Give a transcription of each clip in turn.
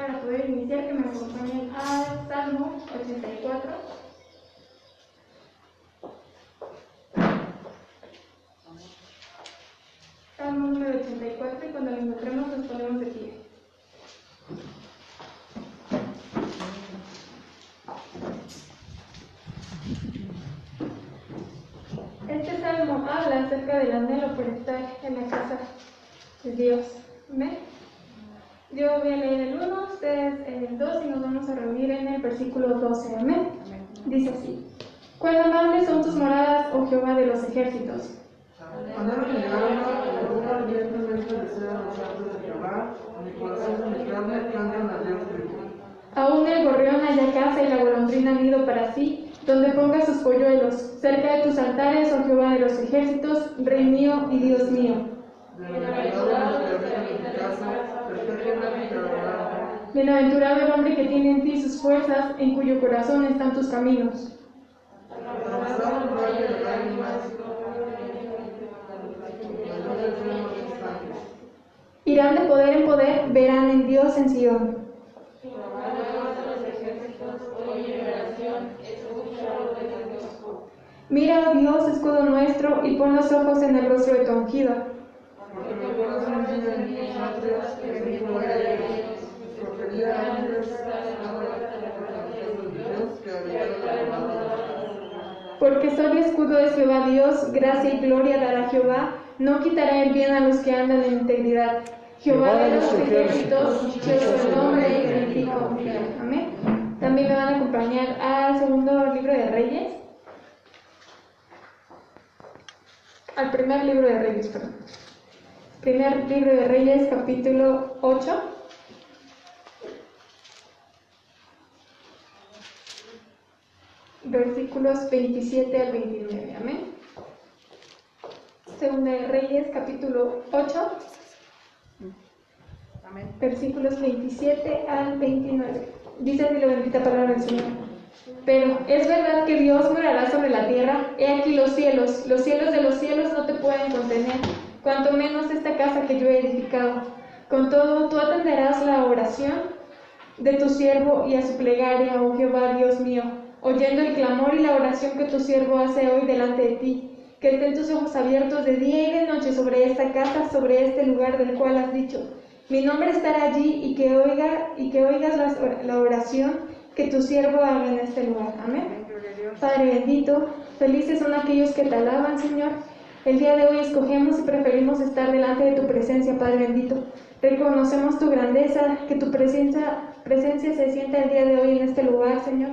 para poder iniciar, que me acompañen al Salmo 84. Salmo número 84, y cuando lo encontremos nos ponemos de pie. Este salmo habla acerca del anhelo por estar en la casa de Dios. ¿Amén? Yo voy a leer el 1, ustedes el 2 y nos vamos a reunir en el versículo 12. Amén. Dice así: Cuán amables son tus moradas, oh Jehová de los ejércitos. Cuando me llegaron a ardientemente desean los actos de Jehová, mi corazón y mi carne cantan a Dios vivo. Aún el gorrión halla casa y la golondrina nido para sí, donde ponga sus polluelos, cerca de tus altares, oh Jehová de los ejércitos, Rey mío y Dios mío. Bienaventurado el hombre que tiene en ti sus fuerzas, en cuyo corazón están tus caminos. Irán de poder en poder, verán en Dios en Sion. Mira, oh Dios, escudo nuestro, y pon los ojos en el rostro de tu ungido. Porque sol y escudo es Jehová Dios, gracia y gloria dará Jehová, no quitará el bien a los que andan en integridad. Jehová de los ejércitos, dichoso el nombre y en ti confía. Amén. También me van a acompañar al segundo libro de Reyes. Al primer libro de Reyes, perdón. Primer libro de Reyes, capítulo 8. Versículos 27 al 29. Amén. Segunda de Reyes, capítulo 8. Amén. Versículos 27 al 29. Dice así la bendita palabra del Señor. Pero es verdad que Dios morará sobre la tierra. He aquí los cielos de los cielos no te pueden contener, cuanto menos esta casa que yo he edificado. Con todo, tú atenderás la oración de tu siervo y a su plegaria, oh Jehová Dios mío, oyendo el clamor y la oración que tu siervo hace hoy delante de ti. Que estén tus ojos abiertos de día y de noche sobre esta casa, sobre este lugar del cual has dicho: mi nombre estará allí, y que oigas la oración que tu siervo haga en este lugar. Amén. Padre bendito, felices son aquellos que te alaban, Señor. El día de hoy escogemos y preferimos estar delante de tu presencia, Padre bendito. Reconocemos tu grandeza, que tu presencia se sienta el día de hoy en este lugar, Señor,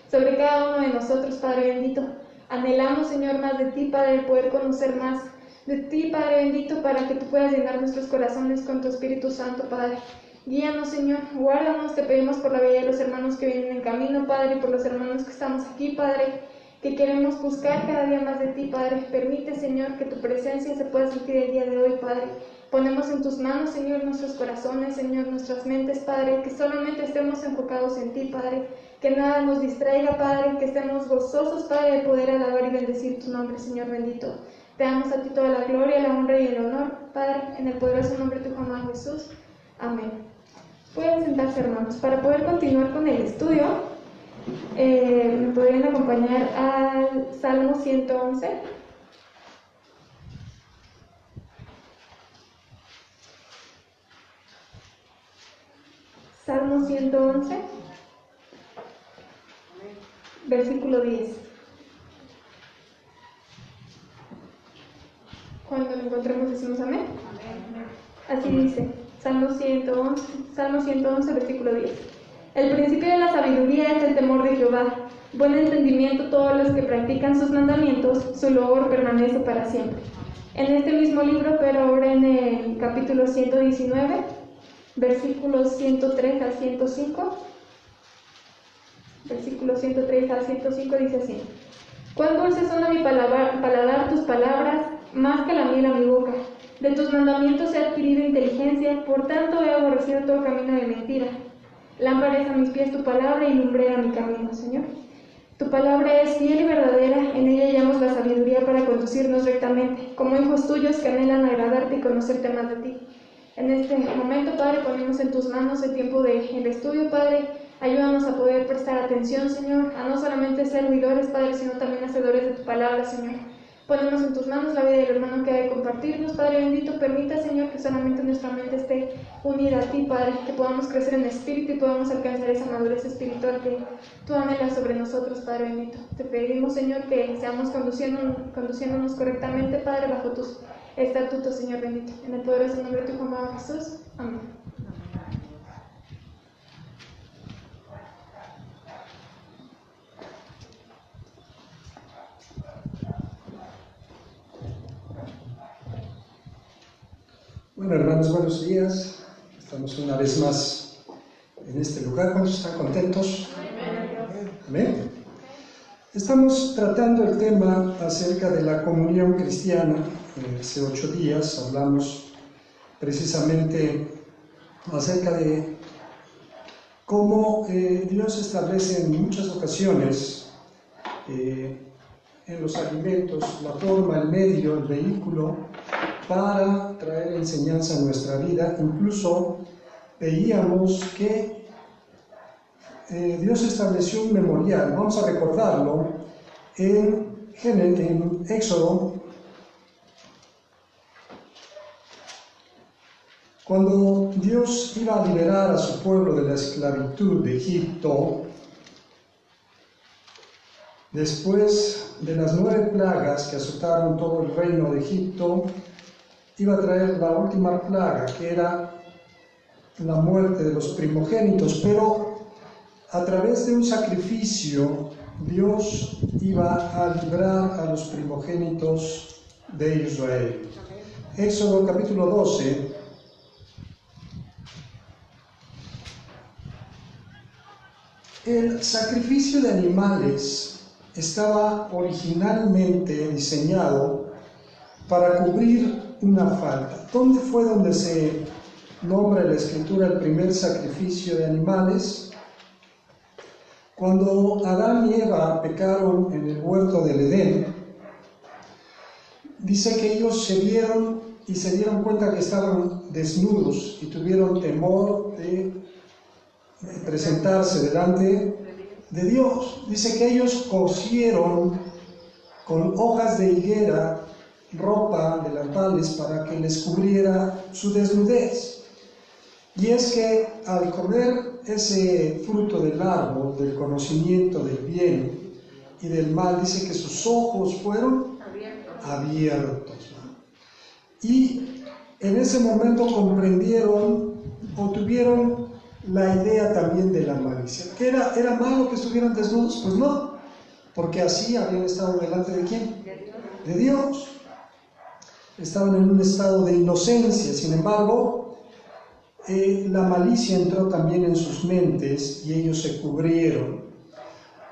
sobre cada uno de nosotros, Padre bendito. Anhelamos, Señor, más de ti, Padre, poder conocer más de ti, Padre bendito, para que tú puedas llenar nuestros corazones con tu Espíritu Santo, Padre. Guíanos, Señor, guárdanos, te pedimos por la vida de los hermanos que vienen en camino, Padre, y por los hermanos que estamos aquí, Padre, que queremos buscar cada día más de ti, Padre. Permite, Señor, que tu presencia se pueda sentir el día de hoy, Padre. Ponemos en tus manos, Señor, nuestros corazones, Señor, nuestras mentes, Padre, que solamente estemos enfocados en ti, Padre, que nada nos distraiga, Padre, que estemos gozosos, Padre, de poder alabar y bendecir tu nombre, Señor bendito. Te damos a ti toda la gloria, la honra y el honor, Padre, en el poderoso nombre de tu Hijo amado Jesús. Amén. Pueden sentarse, hermanos. Para poder continuar con el estudio, me podrían acompañar al Salmo 111. Salmo 111, versículo 10. Cuando lo encontremos decimos amén. Así dice. Salmo 111, versículo 10. El principio de la sabiduría es el temor de Jehová. Buen entendimiento todos los que practican sus mandamientos, su loor permanece para siempre. En este mismo libro, pero ahora en el capítulo 119, versículos 103 al 105. Versículos 103 al 105 dice así: Cuán dulces son a mi paladar tus palabras, más que la miel a mi boca. De tus mandamientos he adquirido inteligencia, por tanto he aborrecido todo camino de mentira. Lámpara es a mis pies tu palabra y lumbrera mi camino, Señor. Tu palabra es fiel y verdadera, en ella hallamos la sabiduría para conducirnos rectamente, como hijos tuyos que anhelan agradarte y conocerte más de ti. En este momento, Padre, ponemos en tus manos el tiempo del estudio, Padre. Ayúdanos a poder prestar atención, Señor, a no solamente ser oidores, Padre, sino también hacedores de tu palabra, Señor. Ponemos en tus manos la vida del hermano que ha de compartirnos, Padre bendito. Permita, Señor, que solamente nuestra mente esté unida a ti, Padre, que podamos crecer en espíritu y podamos alcanzar esa madurez espiritual que tú anhelas sobre nosotros, Padre bendito. Te pedimos, Señor, que seamos conduciéndonos correctamente, Padre, bajo tus estatutos, Señor bendito. En el poderoso nombre de tu Hijo amado Jesús. Amén. Bueno, hermanos, buenos días. Estamos una vez más en este lugar. ¿Cuántos están contentos? Amén. Estamos tratando el tema acerca de la comunión cristiana. Hace 8 días hablamos precisamente acerca de cómo Dios establece en muchas ocasiones en los alimentos la forma, el medio, el vehículo para traer enseñanza a nuestra vida. Incluso veíamos que Dios estableció un memorial. Vamos a recordarlo en Éxodo, cuando Dios iba a liberar a su pueblo de la esclavitud de Egipto. Después de las 9 plagas que azotaron todo el reino de Egipto, iba a traer la última plaga, que era la muerte de los primogénitos, pero a través de un sacrificio Dios iba a librar a los primogénitos de Israel. Éxodo capítulo 12. El sacrificio de animales estaba originalmente diseñado para cubrir una falta. ¿Dónde fue donde se nombra en la Escritura el primer sacrificio de animales? Cuando Adán y Eva pecaron en el huerto del Edén, dice que ellos se vieron y se dieron cuenta que estaban desnudos y tuvieron temor de presentarse delante de Dios. Dice que ellos cosieron con hojas de higuera ropa, delantales, para que les cubriera su desnudez. Y es que al comer ese fruto del árbol, del conocimiento del bien y del mal, dice que sus ojos fueron abiertos, ¿no? Y en ese momento comprendieron o tuvieron la idea también de la malicia. ¿Que era malo que estuvieran desnudos? Pues no, porque así habían estado delante de ¿quién? De Dios. Estaban en un estado de inocencia. Sin embargo, la malicia entró también en sus mentes y ellos se cubrieron.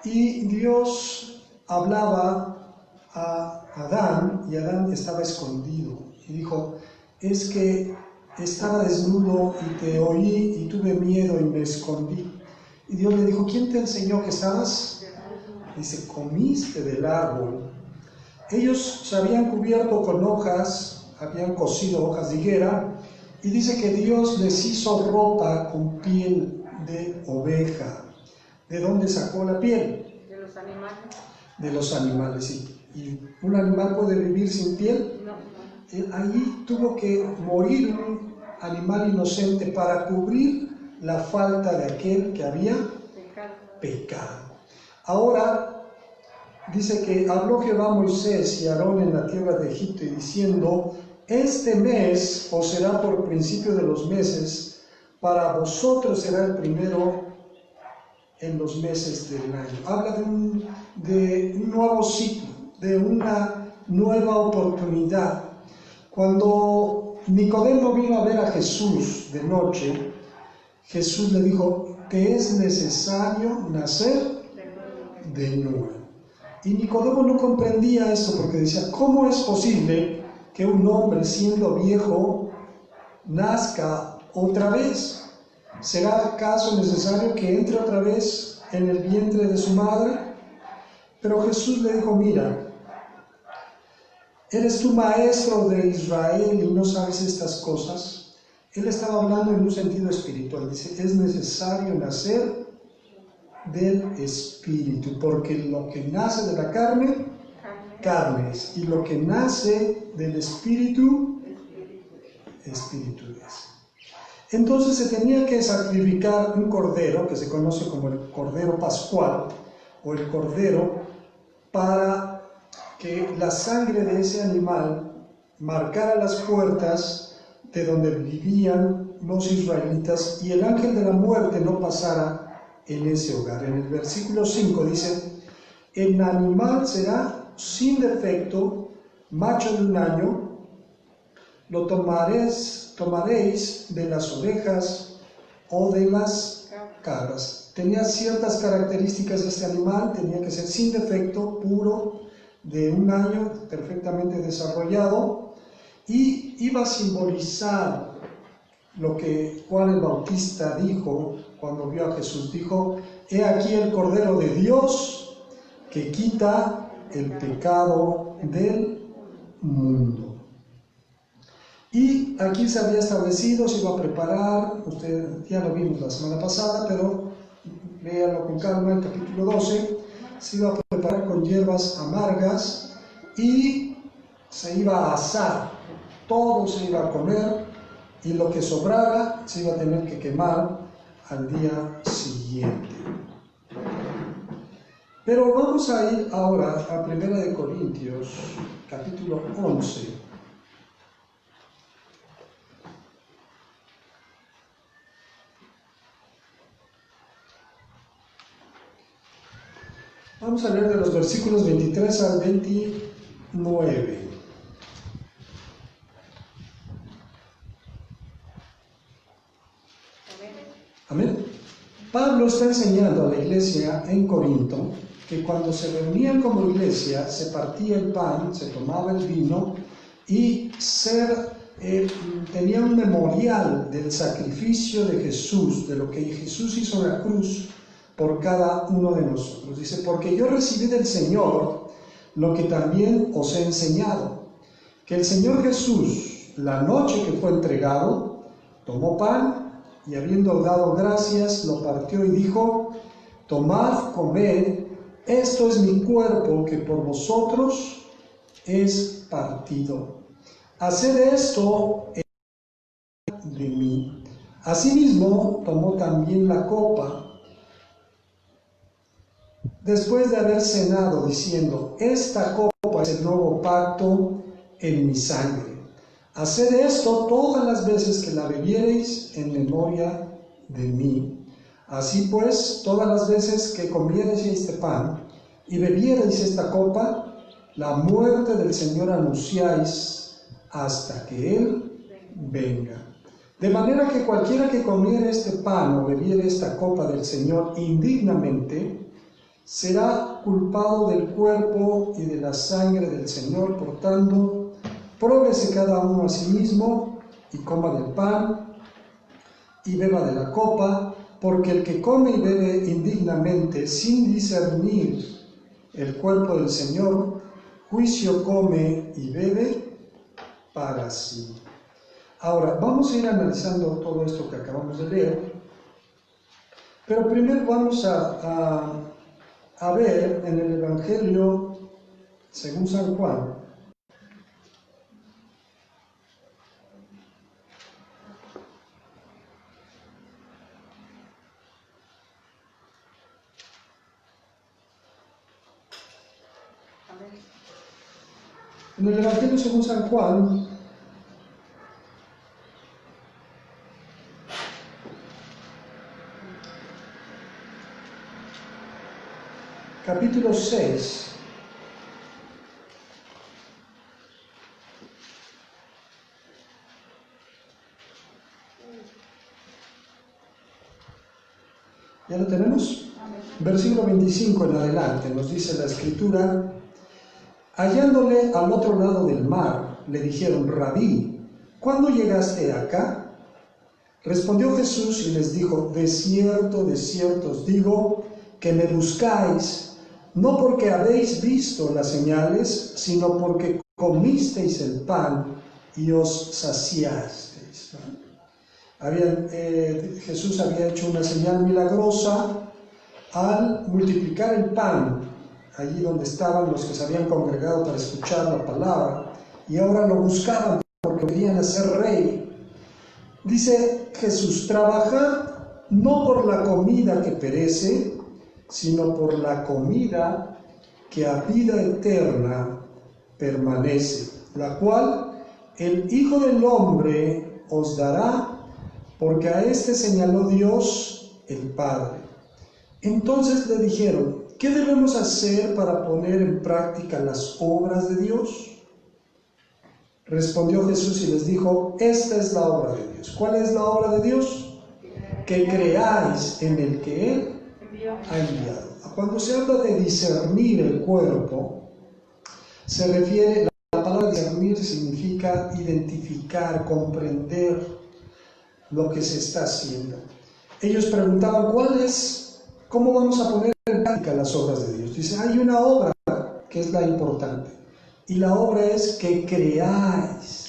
Y Dios hablaba a Adán, y Adán estaba escondido. Y dijo: es que estaba desnudo y te oí y tuve miedo y me escondí. Y Dios le dijo: ¿quién te enseñó que estabas? Dice: comiste del árbol. Ellos se habían cubierto con hojas, habían cosido hojas de higuera, y dice que Dios les hizo ropa con piel de oveja. ¿De dónde sacó la piel? De los animales. De los animales, sí. ¿Y un animal puede vivir sin piel? No. Allí tuvo que morir un animal inocente para cubrir la falta de aquel que había pecado. Ahora dice que habló Jehová a Moisés y a Aarón en la tierra de Egipto y diciendo: este mes os será por principio de los meses, para vosotros será el primero en los meses del año. Habla de un nuevo ciclo, de una nueva oportunidad. Cuando Nicodemo vino a ver a Jesús de noche, Jesús le dijo: te es necesario nacer de nuevo. Y Nicodemo no comprendía esto, porque decía: ¿cómo es posible que un hombre siendo viejo nazca otra vez? ¿Será acaso necesario que entre otra vez en el vientre de su madre? Pero Jesús le dijo: mira, ¿eres tú maestro de Israel y no sabes estas cosas? Él estaba hablando en un sentido espiritual. Dice, es necesario nacer del Espíritu, porque lo que nace de la carne, carne es, y lo que nace del Espíritu, Espíritu es. Entonces se tenía que sacrificar un cordero, que se conoce como el cordero pascual, o el cordero, para que la sangre de ese animal marcara las puertas de donde vivían los israelitas y el ángel de la muerte no pasara en ese hogar. En el versículo 5 dice, el animal será sin defecto, macho de un año, lo tomaréis de las ovejas o de las cabras. Tenía ciertas características este animal, tenía que ser sin defecto, puro, de un año, perfectamente desarrollado, y iba a simbolizar lo que Juan el Bautista dijo cuando vio a Jesús. Dijo, he aquí el Cordero de Dios que quita el pecado del mundo. Y aquí se había establecido, se iba a preparar, usted ya lo vimos la semana pasada, pero léalo con calma, el capítulo 12, se iba a preparar con hierbas amargas y se iba a asar, todo se iba a comer y lo que sobrara se iba a tener que quemar al día siguiente. Pero vamos a ir ahora a 1 Corintios, capítulo 11. Vamos a leer de los versículos 23 al 29. Amén. Pablo está enseñando a la iglesia en Corinto que cuando se reunían como iglesia se partía el pan, se tomaba el vino y tenía un memorial del sacrificio de Jesús, de lo que Jesús hizo en la cruz por cada uno de nosotros. Dice, porque yo recibí del Señor lo que también os he enseñado, que el Señor Jesús, la noche que fue entregado, tomó pan y habiendo dado gracias, lo partió y dijo, tomad, comed, esto es mi cuerpo que por vosotros es partido. Haced esto de mí. Asimismo, tomó también la copa, después de haber cenado, diciendo, esta copa es el nuevo pacto en mi sangre. Haced esto todas las veces que la bebiereis en memoria de mí. Así pues, todas las veces que comiereis este pan y bebiereis esta copa, la muerte del Señor anunciáis hasta que Él venga. De manera que cualquiera que comiere este pan o bebiere esta copa del Señor indignamente, será culpado del cuerpo y de la sangre del Señor. Por tanto, pruébese cada uno a sí mismo y coma del pan y beba de la copa, porque el que come y bebe indignamente sin discernir el cuerpo del Señor, juicio come y bebe para sí. Ahora, vamos a ir analizando todo esto que acabamos de leer, pero primero vamos a ver en el Evangelio según San Juan, en el Evangelio según San Juan, capítulo 6, ¿ya lo tenemos? Versículo 25 en adelante nos dice la Escritura, hallándole al otro lado del mar, le dijeron, Rabí, ¿cuándo llegaste acá? Respondió Jesús y les dijo, de cierto os digo, que me buscáis, no porque habéis visto las señales, sino porque comisteis el pan y os saciasteis. Jesús había hecho una señal milagrosa al multiplicar el pan allí donde estaban los que se habían congregado para escuchar la palabra, y ahora lo buscaban porque querían hacer rey. Dice Jesús: trabajad no por la comida que perece, sino por la comida que a vida eterna permanece, la cual el Hijo del Hombre os dará, porque a éste señaló Dios el Padre. Entonces le dijeron: ¿qué debemos hacer para poner en práctica las obras de Dios? Respondió Jesús y les dijo: esta es la obra de Dios. ¿Cuál es la obra de Dios? Que creáis en el que Él ha enviado. Cuando se habla de discernir el cuerpo, se refiere, la palabra discernir significa identificar, comprender lo que se está haciendo. Ellos preguntaban: ¿cómo vamos a poner en práctica las obras de Dios? Dice: hay una obra que es la importante, y la obra es que creáis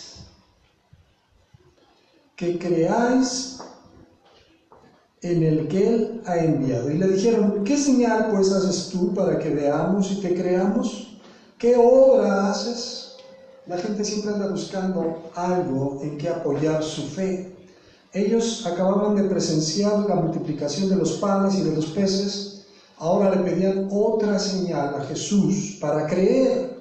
en el que Él ha enviado. Y le dijeron: ¿qué señal pues haces tú para que veamos y te creamos? ¿Qué obra haces? La gente siempre anda buscando algo en que apoyar su fe. Ellos acababan de presenciar la multiplicación de los panes y de los peces. Ahora le pedían otra señal a Jesús para creer.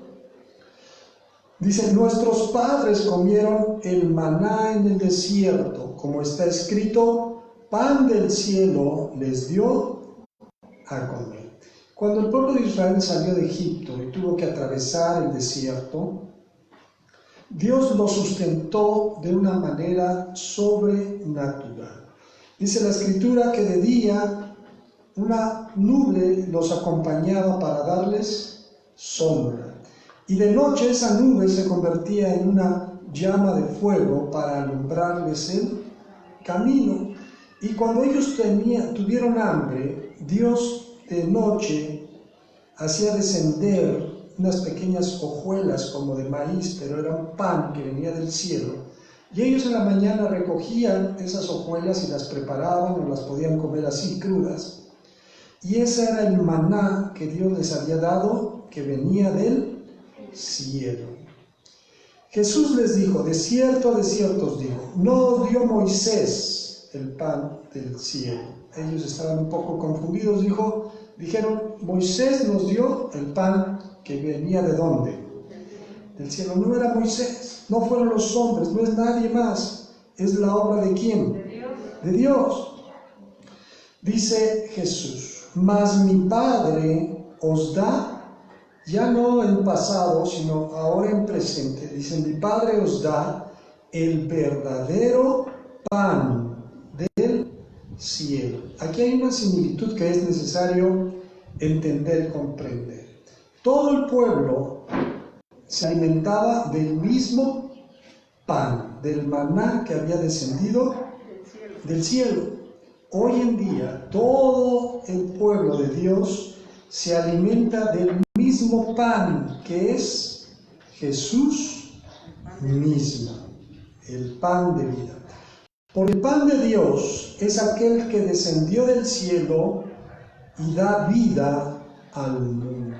Dice: nuestros padres comieron el maná en el desierto, como está escrito: pan del cielo les dio a comer. Cuando el pueblo de Israel salió de Egipto y tuvo que atravesar el desierto, Dios lo sustentó de una manera sobrenatural. Dice la Escritura que de día una nube los acompañaba para darles sombra, y de noche esa nube se convertía en una llama de fuego para alumbrarles el camino. Y cuando ellos tuvieron hambre, Dios de noche hacía descender unas pequeñas hojuelas como de maíz, pero era un pan que venía del cielo. Y ellos en la mañana recogían esas hojuelas y las preparaban, o las podían comer así crudas. Y ese era el maná que Dios les había dado, que venía del cielo. Jesús les dijo: de cierto os digo, no os dio Moisés el pan del cielo. Ellos estaban un poco confundidos. Dijeron: Moisés nos dio el pan que venía ¿de dónde? Del cielo. No era Moisés, no fueron los hombres, no es nadie más. Es la obra ¿de quién? De Dios. Dice Jesús: mas mi Padre os da, ya no en pasado, sino ahora en presente. Dice: mi Padre os da el verdadero pan del cielo. Aquí hay una similitud que es necesario entender y comprender. Todo el pueblo se alimentaba del mismo pan, del maná que había descendido del cielo. Hoy en día todo el pueblo de Dios se alimenta del mismo pan, que es Jesús mismo, el pan de vida. Porque el pan de Dios es aquel que descendió del cielo y da vida al mundo.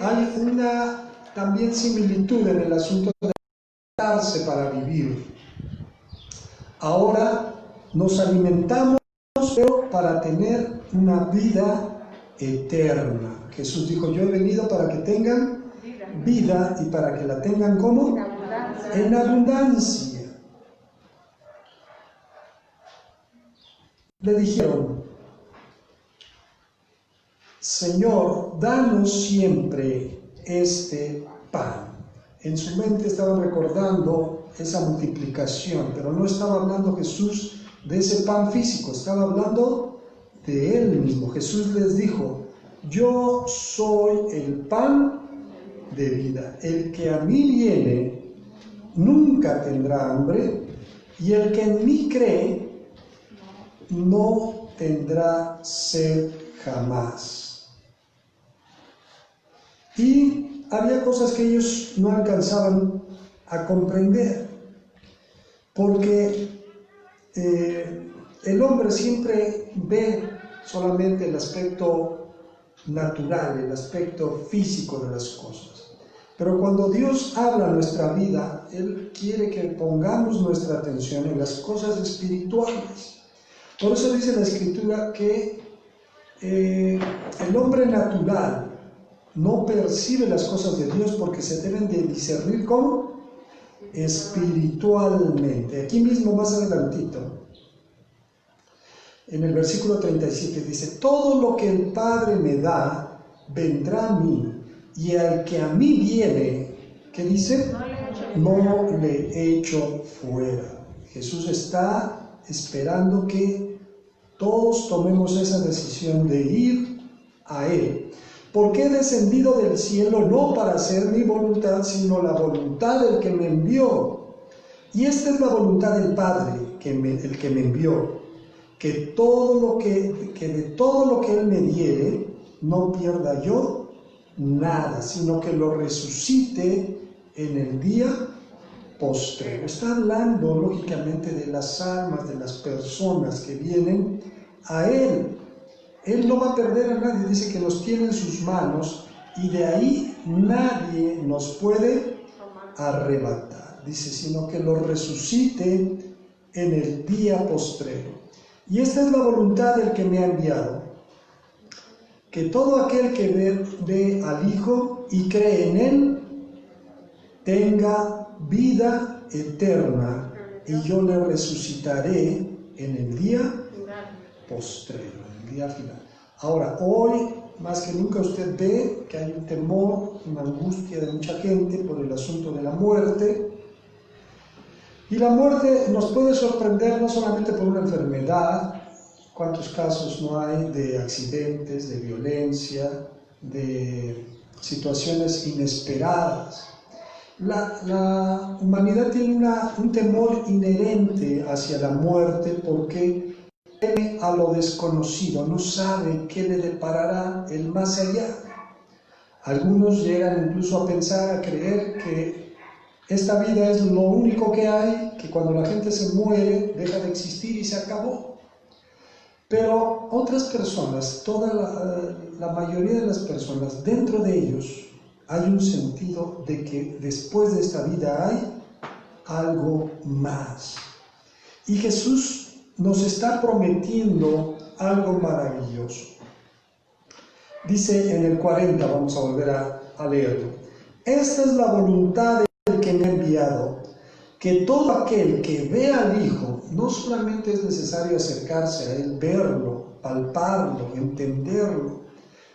Hay una también similitud en el asunto de alimentarse para vivir. Ahora nos alimentamos, pero para tener una vida eterna. Jesús dijo: yo he venido para que tengan vida y para que la tengan ¿cómo? En abundancia. Le dijeron: Señor, danos siempre este pan. En su mente estaban recordando esa multiplicación, pero no estaba hablando Jesús de ese pan físico, estaba hablando de Él mismo. Jesús les dijo: yo soy el pan de vida. El que a mí viene nunca tendrá hambre, y el que en mí cree no tendrá sed jamás. Y había cosas que ellos no alcanzaban a comprender, porque el hombre siempre ve solamente el aspecto natural, el aspecto físico de las cosas. Pero cuando Dios habla a nuestra vida, Él quiere que pongamos nuestra atención en las cosas espirituales. Por eso dice la Escritura que el hombre natural no percibe las cosas de Dios porque se deben de discernir ¿cómo? Espiritualmente. Aquí mismo, más adelantito, en el versículo 37 dice: todo lo que el Padre me da vendrá a mí, y al que a mí viene, ¿qué dice? No le echo fuera. Jesús está esperando que todos tomemos esa decisión de ir a Él. Porque he descendido del cielo no para hacer mi voluntad, sino la voluntad del que me envió. Y esta es la voluntad del Padre, el que me envió, que de todo lo que Él me diere, no pierda yo nada, sino que lo resucite en el día postrero. Está hablando lógicamente de las almas, de las personas que vienen a Él. Él no va a perder a nadie, dice que nos tiene en sus manos y de ahí nadie nos puede arrebatar. Dice, sino que lo resucite en el día postrero. Y esta es la voluntad del que me ha enviado, que todo aquel que ve al Hijo y cree en Él tenga vida eterna, y yo le resucitaré en el día postrero, en el día final. Ahora, hoy más que nunca usted ve que hay un temor, una angustia de mucha gente por el asunto de la muerte. Y la muerte nos puede sorprender no solamente por una enfermedad. ¿Cuántos casos no hay de accidentes, de violencia, de situaciones inesperadas? La humanidad tiene un temor inherente hacia la muerte porque teme a lo desconocido, no sabe qué le deparará el más allá. Algunos llegan incluso a pensar, a creer que esta vida es lo único que hay, que cuando la gente se muere deja de existir y se acabó. Pero otras personas, la mayoría de las personas, dentro de ellos hay un sentido de que después de esta vida hay algo más. Y Jesús nos está prometiendo algo maravilloso. Dice en el 40, vamos a volver a leerlo. Esta es la voluntad del que me ha enviado, que todo aquel que ve al Hijo, no solamente es necesario acercarse a Él, verlo, palparlo, entenderlo.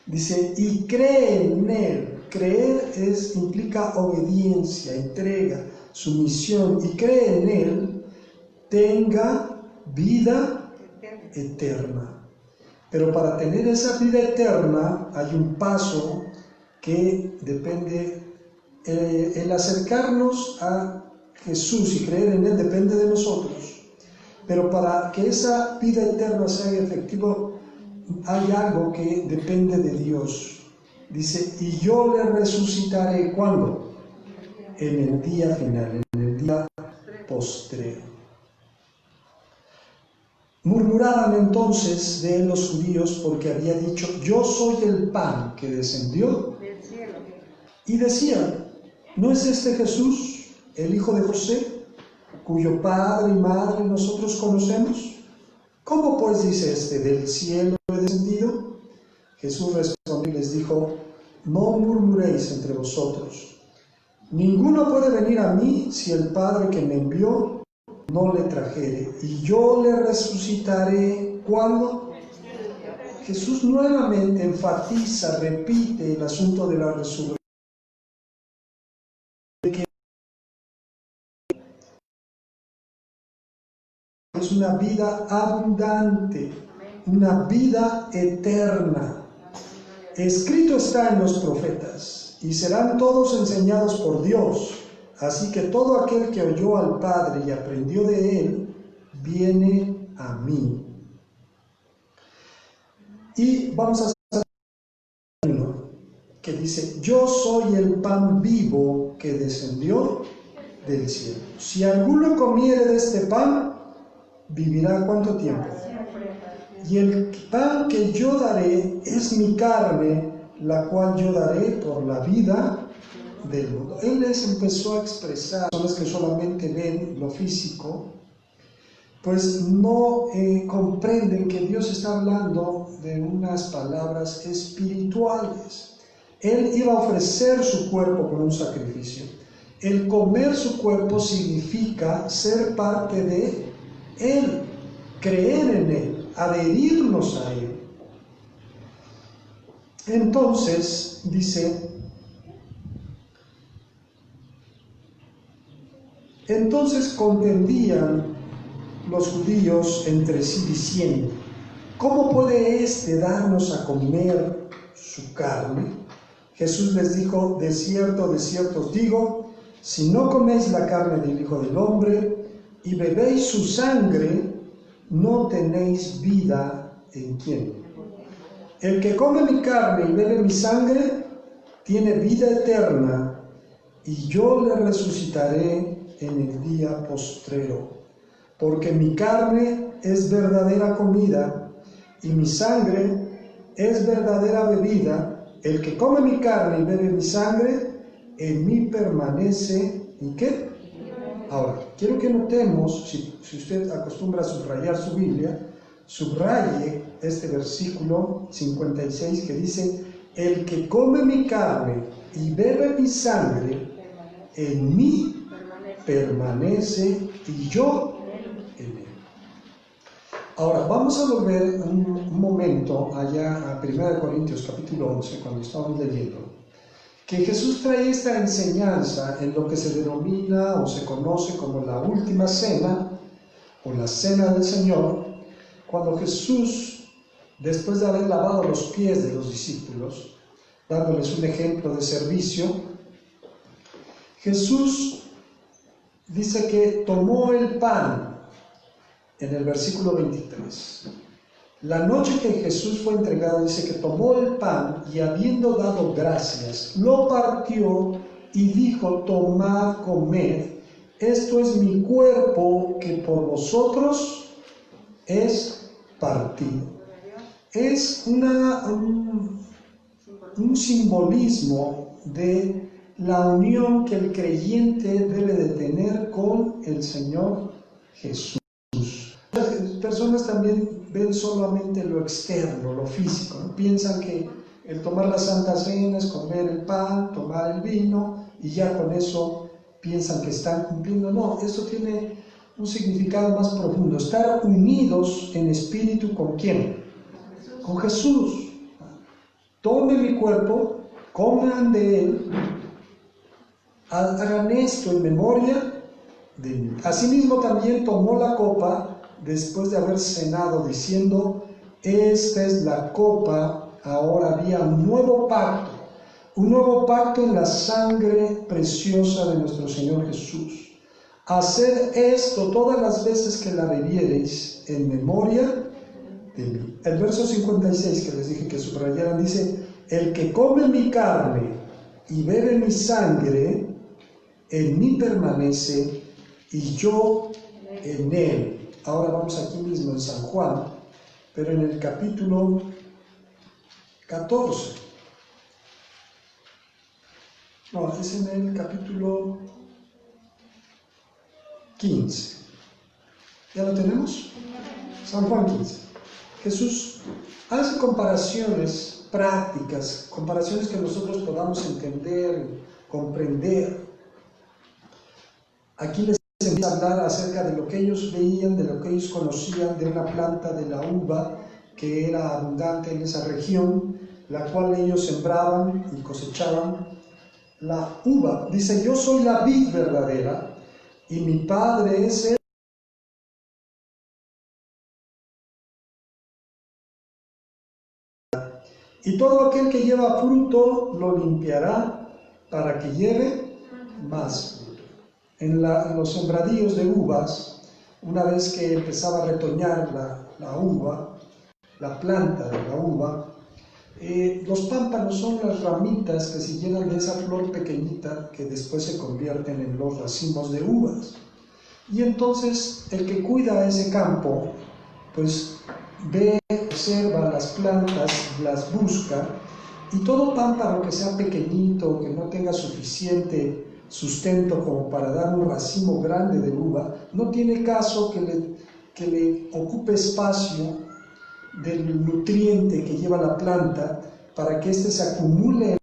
Dice, y cree en Él. Creer implica obediencia, entrega, sumisión, y cree en Él, tenga vida eterna. Pero para tener esa vida eterna hay un paso que depende, el acercarnos a Jesús y creer en Él depende de nosotros. Pero para que esa vida eterna sea efectiva hay algo que depende de Dios. Dice, y yo le resucitaré, ¿cuándo? En el día final, en el día postrero. Murmuraban entonces de él los judíos porque había dicho, yo soy el pan que descendió del cielo. Y decían, ¿no es este Jesús, el hijo de José, cuyo padre y madre nosotros conocemos? ¿Cómo pues dice este, del cielo he descendido? Jesús respondió y les dijo, no murmuréis entre vosotros. Ninguno puede venir a mí si el Padre que me envió no le trajere, y yo le resucitaré. ¿Cuándo? Jesús nuevamente enfatiza, repite el asunto de la resurrección. Es una vida abundante, una vida eterna. Escrito está en los profetas, y serán todos enseñados por Dios. Así que todo aquel que oyó al Padre y aprendió de Él, viene a mí. Y vamos a hacer uno que dice, yo soy el pan vivo que descendió del cielo. Si alguno comiere de este pan, vivirá ¿cuánto tiempo? Y el pan que yo daré es mi carne, la cual yo daré por la vida del mundo. Él les empezó a expresar, personas que solamente ven lo físico, pues no comprenden que Dios está hablando de unas palabras espirituales. Él iba a ofrecer su cuerpo como un sacrificio. El comer su cuerpo significa ser parte de Él, creer en Él, adherirnos a Él. Entonces, dice, entonces contendían los judíos entre sí diciendo, ¿cómo puede éste darnos a comer su carne? Jesús les dijo, de cierto os digo, si no coméis la carne del Hijo del Hombre y bebéis su sangre, no tenéis vida en quién. El que come mi carne y bebe mi sangre, tiene vida eterna, y yo le resucitaré en el día postrero. Porque mi carne es verdadera comida, y mi sangre es verdadera bebida. El que come mi carne y bebe mi sangre, en mí permanece, ¿y qué? Ahora, quiero que notemos, si usted acostumbra a subrayar su Biblia, subraye este versículo 56 que dice, el que come mi carne y bebe mi sangre, en mí permanece y yo en él. Ahora, vamos a volver un momento allá a 1 Corintios capítulo 11, cuando estábamos leyendo, que Jesús trae esta enseñanza en lo que se denomina o se conoce como la última cena o la cena del Señor, cuando Jesús, después de haber lavado los pies de los discípulos, dándoles un ejemplo de servicio, Jesús dice que tomó el pan en el versículo 23. La noche que Jesús fue entregado, dice que tomó el pan y habiendo dado gracias, lo partió y dijo, tomad, comed, esto es mi cuerpo que por vosotros es partido. Es un simbolismo de la unión que el creyente debe de tener con el Señor Jesús. Las personas también ven solamente lo externo, lo físico, ¿no? Piensan que el tomar la Santa Cena es comer el pan, tomar el vino, y ya con eso piensan que están cumpliendo. No, esto tiene un significado más profundo. Estar unidos en espíritu ¿con quién? Con Jesús. Tomen mi cuerpo, coman de él, hagan esto en memoria de mí. Asimismo también tomó la copa después de haber cenado, diciendo, esta es la copa, ahora había un nuevo pacto en la sangre preciosa de nuestro Señor Jesús. Haced esto todas las veces que la bebiereis en memoria de mí. El verso 56 que les dije que subrayaran dice, el que come mi carne y bebe mi sangre, en mí permanece y yo en él. Ahora vamos aquí mismo en San Juan, pero en el capítulo 14. No, es en el capítulo 15. ¿Ya lo tenemos? San Juan 15. Jesús hace comparaciones prácticas, comparaciones que nosotros podamos entender, comprender. Aquí les empieza a hablar acerca de lo que ellos veían, de lo que ellos conocían, de una planta de la uva que era abundante en esa región, la cual ellos sembraban y cosechaban. La uva, dice, yo soy la vid verdadera y mi padre es el... Y todo aquel que lleva fruto lo limpiará para que lleve más fruto. En los sembradíos de uvas, una vez que empezaba a retoñar la uva, la planta de la uva, los pámpanos son las ramitas que se llenan de esa flor pequeñita que después se convierten en los racimos de uvas. Y entonces el que cuida ese campo, pues ve, observa las plantas, las busca, y todo pámpano que sea pequeñito, que no tenga suficiente sustento como para dar un racimo grande de uva, no tiene caso que le ocupe espacio del nutriente que lleva la planta para que éste se acumule.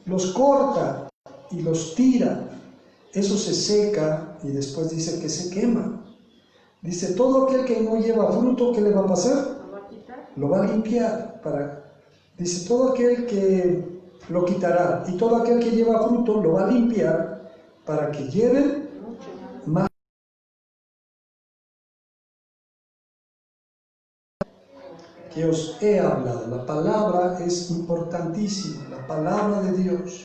Los corta y los tira, eso se seca y después dice que se quema. Dice, todo aquel que no lleva fruto, ¿qué le va a pasar? Lo va a limpiar. Dice, todo aquel que lo quitará y todo aquel que lleva fruto lo va a limpiar para que lleven más. Que os he hablado. La palabra es importantísima, la palabra de Dios.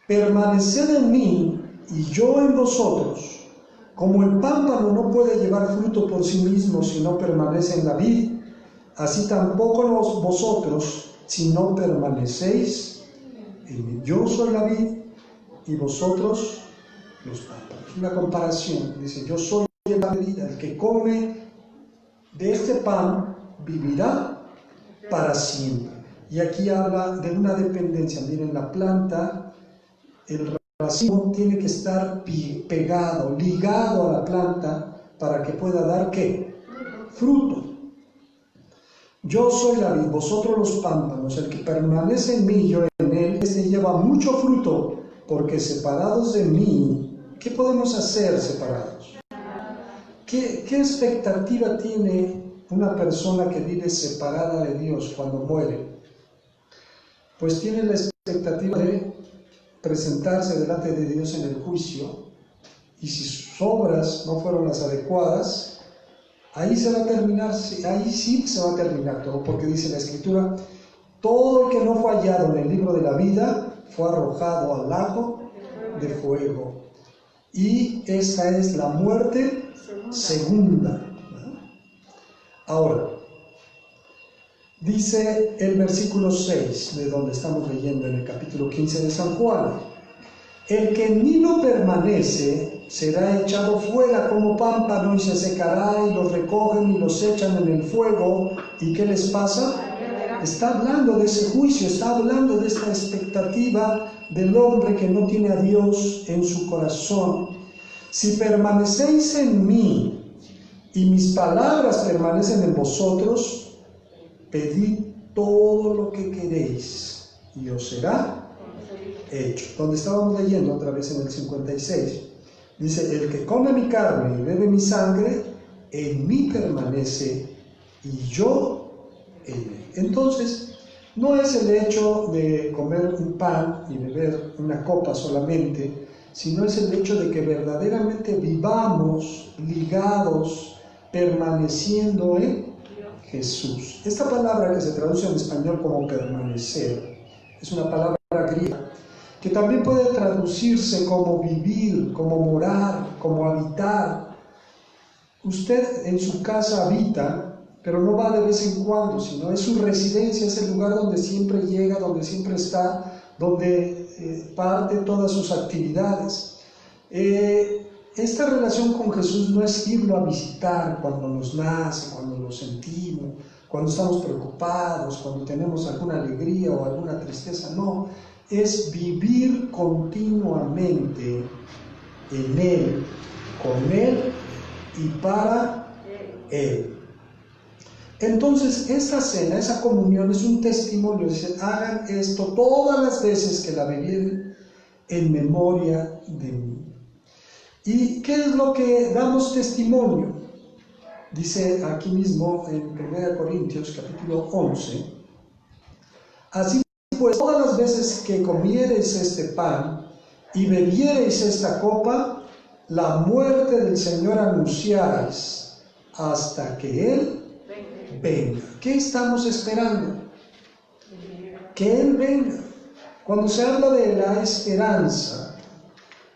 Permaneced en mí y yo en vosotros. Como el pámpano no puede llevar fruto por sí mismo si no permanece en la vid, así tampoco vosotros si no permanecéis en mí. Yo soy la vid y vosotros los pámpanos. Una comparación, dice, yo soy el pan de vida, el que come de este pan vivirá para siempre. Y aquí habla de una dependencia. Miren, la planta, el racimo tiene que estar pegado, ligado a la planta para que pueda dar ¿qué? Fruto. Yo soy la vid, vosotros los pámpanos, el que permanece en mí y yo en él, este lleva mucho fruto, porque separados de mí, ¿qué podemos hacer separados? ¿Qué expectativa tiene una persona que vive separada de Dios cuando muere? Pues tiene la expectativa de presentarse delante de Dios en el juicio, y si sus obras no fueron las adecuadas, ahí sí se va a terminar todo, porque dice la Escritura, todo el que no fue hallado en el libro de la vida fue arrojado al lago de fuego. Y esa es la muerte segunda. Ahora, dice el versículo 6, de donde estamos leyendo en el capítulo 15 de San Juan, el que en mí no permanece será echado fuera como pámpano y se secará, y los recogen y los echan en el fuego. ¿Y qué les pasa? Está hablando de ese juicio, está hablando de esta expectativa del hombre que no tiene a Dios en su corazón. Si permanecéis en mí y mis palabras permanecen en vosotros, pedid todo lo que queréis y os será hecho. Donde estábamos leyendo otra vez en el 56, dice, el que come mi carne y bebe mi sangre, en mí permanece y yo en él. Entonces, no es el hecho de comer un pan y beber una copa solamente, sino es el hecho de que verdaderamente vivamos ligados, permaneciendo en Jesús. Esta palabra que se traduce en español como permanecer, es una palabra griega, que también puede traducirse como vivir, como morar, como habitar. Usted en su casa habita, pero no va de vez en cuando, sino es su residencia, es el lugar donde siempre llega, donde siempre está, donde parte todas sus actividades. Esta relación con Jesús no es irlo a visitar cuando nos nace, cuando lo sentimos, cuando estamos preocupados, cuando tenemos alguna alegría o alguna tristeza, no. Es vivir continuamente en Él, con Él y para Él. Entonces, esta cena, esa comunión es un testimonio. Dice, hagan esto todas las veces que la bebieren en memoria de mí. ¿Y qué es lo que damos testimonio? Dice aquí mismo en 1 Corintios capítulo 11, así pues, todas las veces que comiereis este pan y bebiereis esta copa, la muerte del Señor anunciaréis hasta que Él venga. ¿Qué estamos esperando? Que Él venga. Cuando se habla de la esperanza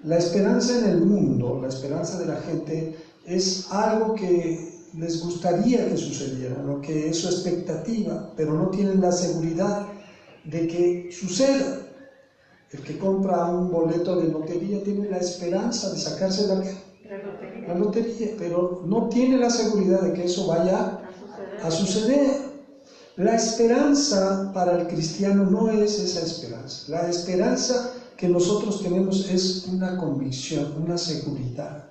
en el mundo, la esperanza de la gente, es algo que les gustaría que sucediera, ¿no? Que es su expectativa, pero no tienen la seguridad de que suceda. El que compra un boleto de lotería tiene la esperanza de sacarse la lotería, pero no tiene la seguridad de que eso vaya a suceder. La esperanza para el cristiano no es esa esperanza. La esperanza que nosotros tenemos es una convicción, una seguridad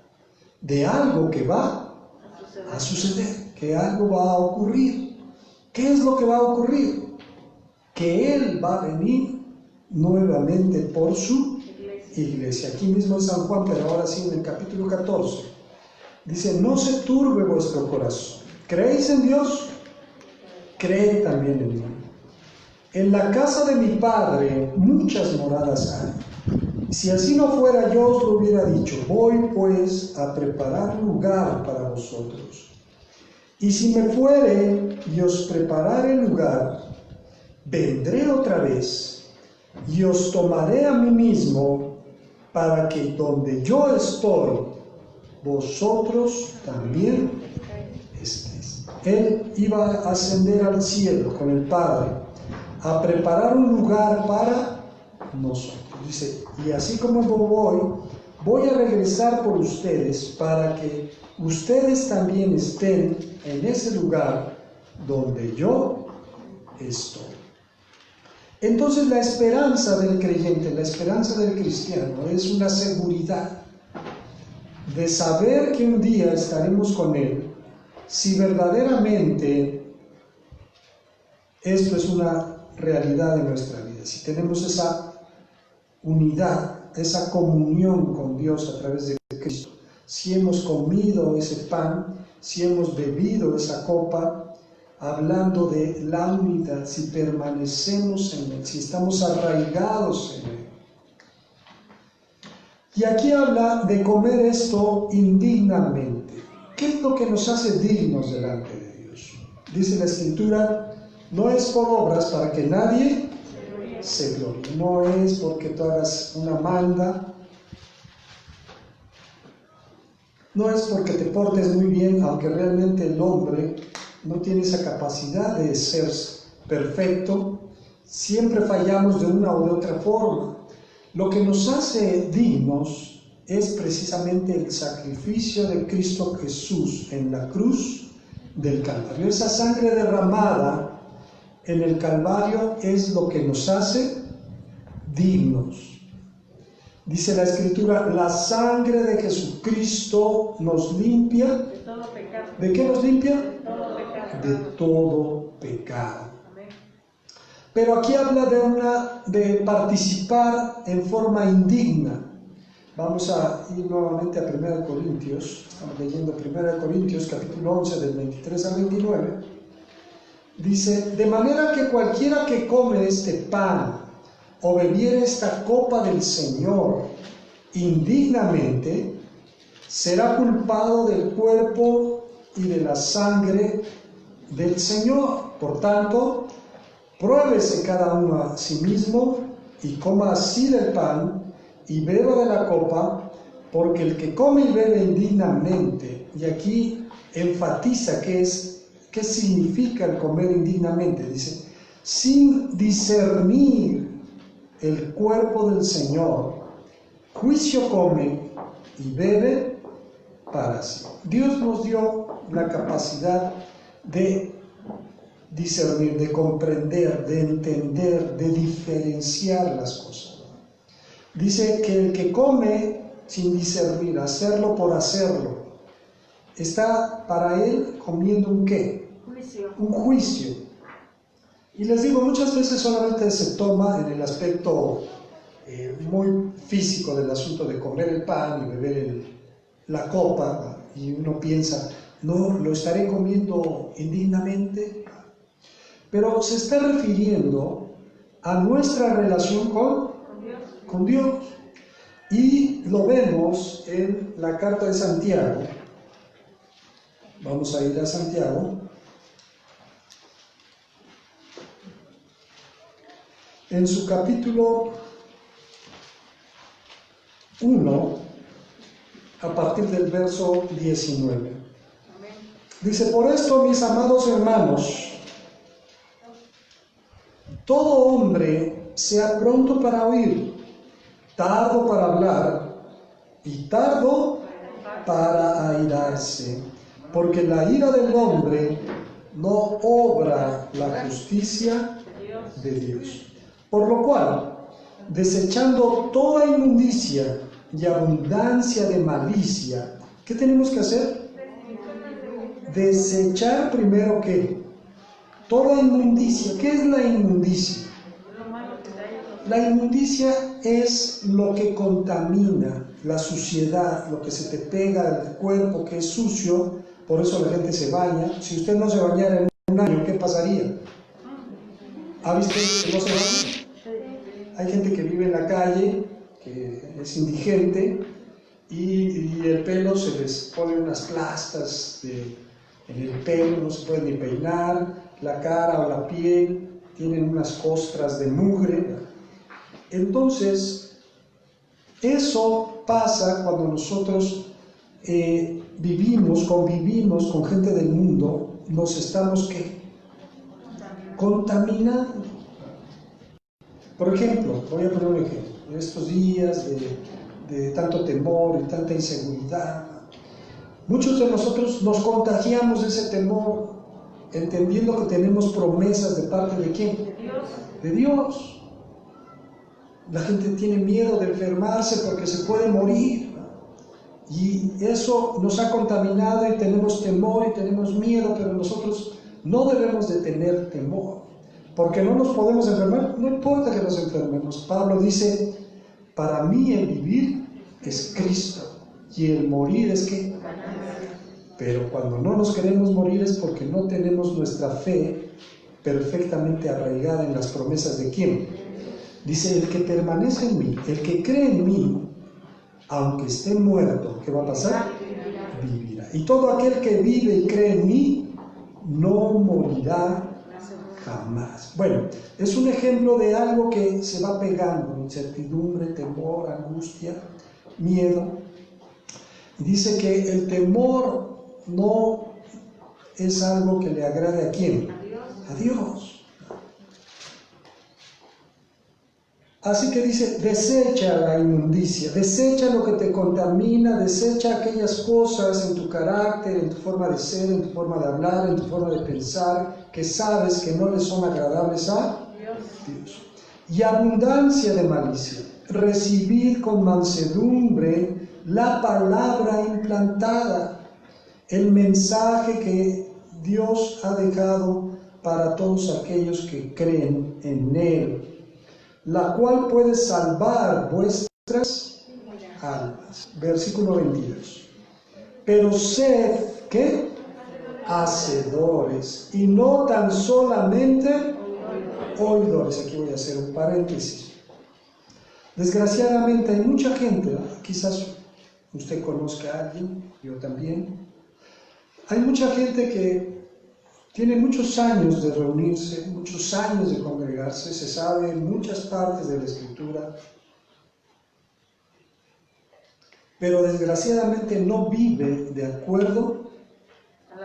de algo que va a suceder, que algo va a ocurrir. ¿Qué es lo que va a ocurrir? Que Él va a venir nuevamente por su iglesia. Aquí mismo en San Juan, pero ahora sí en el capítulo 14, dice: no se turbe vuestro corazón. ¿Creéis en Dios? Creed también en mí. En la casa de mi Padre muchas moradas hay. Si así no fuera, yo os lo hubiera dicho. Voy pues a preparar lugar para vosotros. Y si me fuere y os preparare lugar, vendré otra vez y os tomaré a mí mismo, para que donde yo estoy, vosotros también estéis. Él iba a ascender al cielo con el Padre, a preparar un lugar para nosotros. Dice: y así como voy a regresar por ustedes, para que ustedes también estén en ese lugar donde yo estoy. Entonces la esperanza del creyente, la esperanza del cristiano es una seguridad de saber que un día estaremos con Él, si verdaderamente esto es una realidad de nuestra vida, si tenemos esa unidad, esa comunión con Dios a través de Cristo, si hemos comido ese pan, si hemos bebido esa copa, hablando de la unidad, si permanecemos en Él, si estamos arraigados en Él. Y aquí habla de comer esto indignamente. ¿Qué es lo que nos hace dignos delante de Dios? Dice la Escritura: no es por obras para que nadie se glorie, no es porque tú hagas una manda, no es porque te portes muy bien, aunque realmente el hombre no tiene esa capacidad de ser perfecto. Siempre fallamos de una o de otra forma. Lo que nos hace dignos es precisamente el sacrificio de Cristo Jesús en la cruz del Calvario. Esa sangre derramada en el Calvario es lo que nos hace dignos. Dice la Escritura: la sangre de Jesucristo nos limpia. De todo pecado. ¿De qué nos limpia? De todo pecado. De todo pecado. Amén. Pero aquí habla de participar en forma indigna. Vamos a ir nuevamente a 1 Corintios. Estamos leyendo 1 Corintios, capítulo 11, del 23 al 29. Dice: de manera que cualquiera que come este pan o bebiere esta copa del Señor indignamente, será culpado del cuerpo y de la sangre del Señor. Por tanto, pruébese cada uno a sí mismo y coma así del pan y beba de la copa, porque el que come y bebe indignamente, y aquí enfatiza qué significa el comer indignamente, dice: sin discernir el cuerpo del Señor, juicio come y bebe para sí. Dios nos dio la capacidad de discernir, de comprender, de entender, de diferenciar las cosas. Dice que el que come sin discernir, hacerlo por hacerlo, está para él comiendo un ¿qué? Juicio. Un juicio. Y les digo, muchas veces solamente se toma en el aspecto muy físico del asunto de comer el pan y beber la copa, y uno piensa: no, lo estaré comiendo indignamente. Pero se está refiriendo a nuestra relación con Dios. Y lo vemos en la carta de Santiago. Vamos a ir a Santiago. En su capítulo 1, a partir del verso 19. Dice: por esto, mis amados hermanos, todo hombre sea pronto para oír, tardo para hablar y tardo para airarse, porque la ira del hombre no obra la justicia de Dios. Por lo cual, desechando toda inmundicia y abundancia de malicia, ¿qué tenemos que hacer? Desechar primero ¿qué? Toda inmundicia. ¿Qué es la inmundicia? La inmundicia es lo que contamina, la suciedad, lo que se te pega al cuerpo, que es sucio. Por eso la gente se baña. Si usted no se bañara en un año, ¿qué pasaría? ¿Ha visto que no se baña? Hay gente que vive en la calle, que es indigente, y el pelo se les pone unas plastas en el pelo, no se puede ni peinar, la cara o la piel, tienen unas costras de mugre. Entonces, eso pasa cuando nosotros convivimos con gente del mundo, nos estamos ¿qué? Contaminando. Por ejemplo, voy a poner un ejemplo, en estos días de tanto temor y tanta inseguridad, muchos de nosotros nos contagiamos de ese temor, entendiendo que tenemos promesas de parte de ¿quién? De Dios. La gente tiene miedo de enfermarse porque se puede morir, y eso nos ha contaminado y tenemos temor y tenemos miedo, pero nosotros no debemos de tener temor, porque no nos podemos enfermar, no importa que nos enfermemos. Pablo dice, para mí el vivir es Cristo y el morir es ¿qué? Pero cuando no nos queremos morir es porque no tenemos nuestra fe perfectamente arraigada en las promesas de ¿quién? Dice, el que permanece en mí, el que cree en mí, aunque esté muerto, ¿qué va a pasar? Vivirá. Y todo aquel que vive y cree en mí, no morirá jamás. Bueno, es un ejemplo de algo que se va pegando: incertidumbre, temor, angustia, miedo. Y dice que el temor no es algo que le agrade ¿a quién? A Dios. Así que dice, desecha la inmundicia, desecha lo que te contamina, desecha aquellas cosas en tu carácter, en tu forma de ser, en tu forma de hablar, en tu forma de pensar, que sabes que no le son agradables a Dios. Y abundancia de malicia, recibid con mansedumbre la palabra implantada, el mensaje que Dios ha dejado para todos aquellos que creen en Él, la cual puede salvar vuestras almas. Versículo 22. Pero sed, ¿qué? Hacedores, y no tan solamente oidores. Aquí voy a hacer un paréntesis. Desgraciadamente hay mucha gente, quizás usted conozca a alguien, yo también. Hay mucha gente que tiene muchos años de reunirse, muchos años de congregarse, se sabe en muchas partes de la Escritura, pero desgraciadamente no vive de acuerdo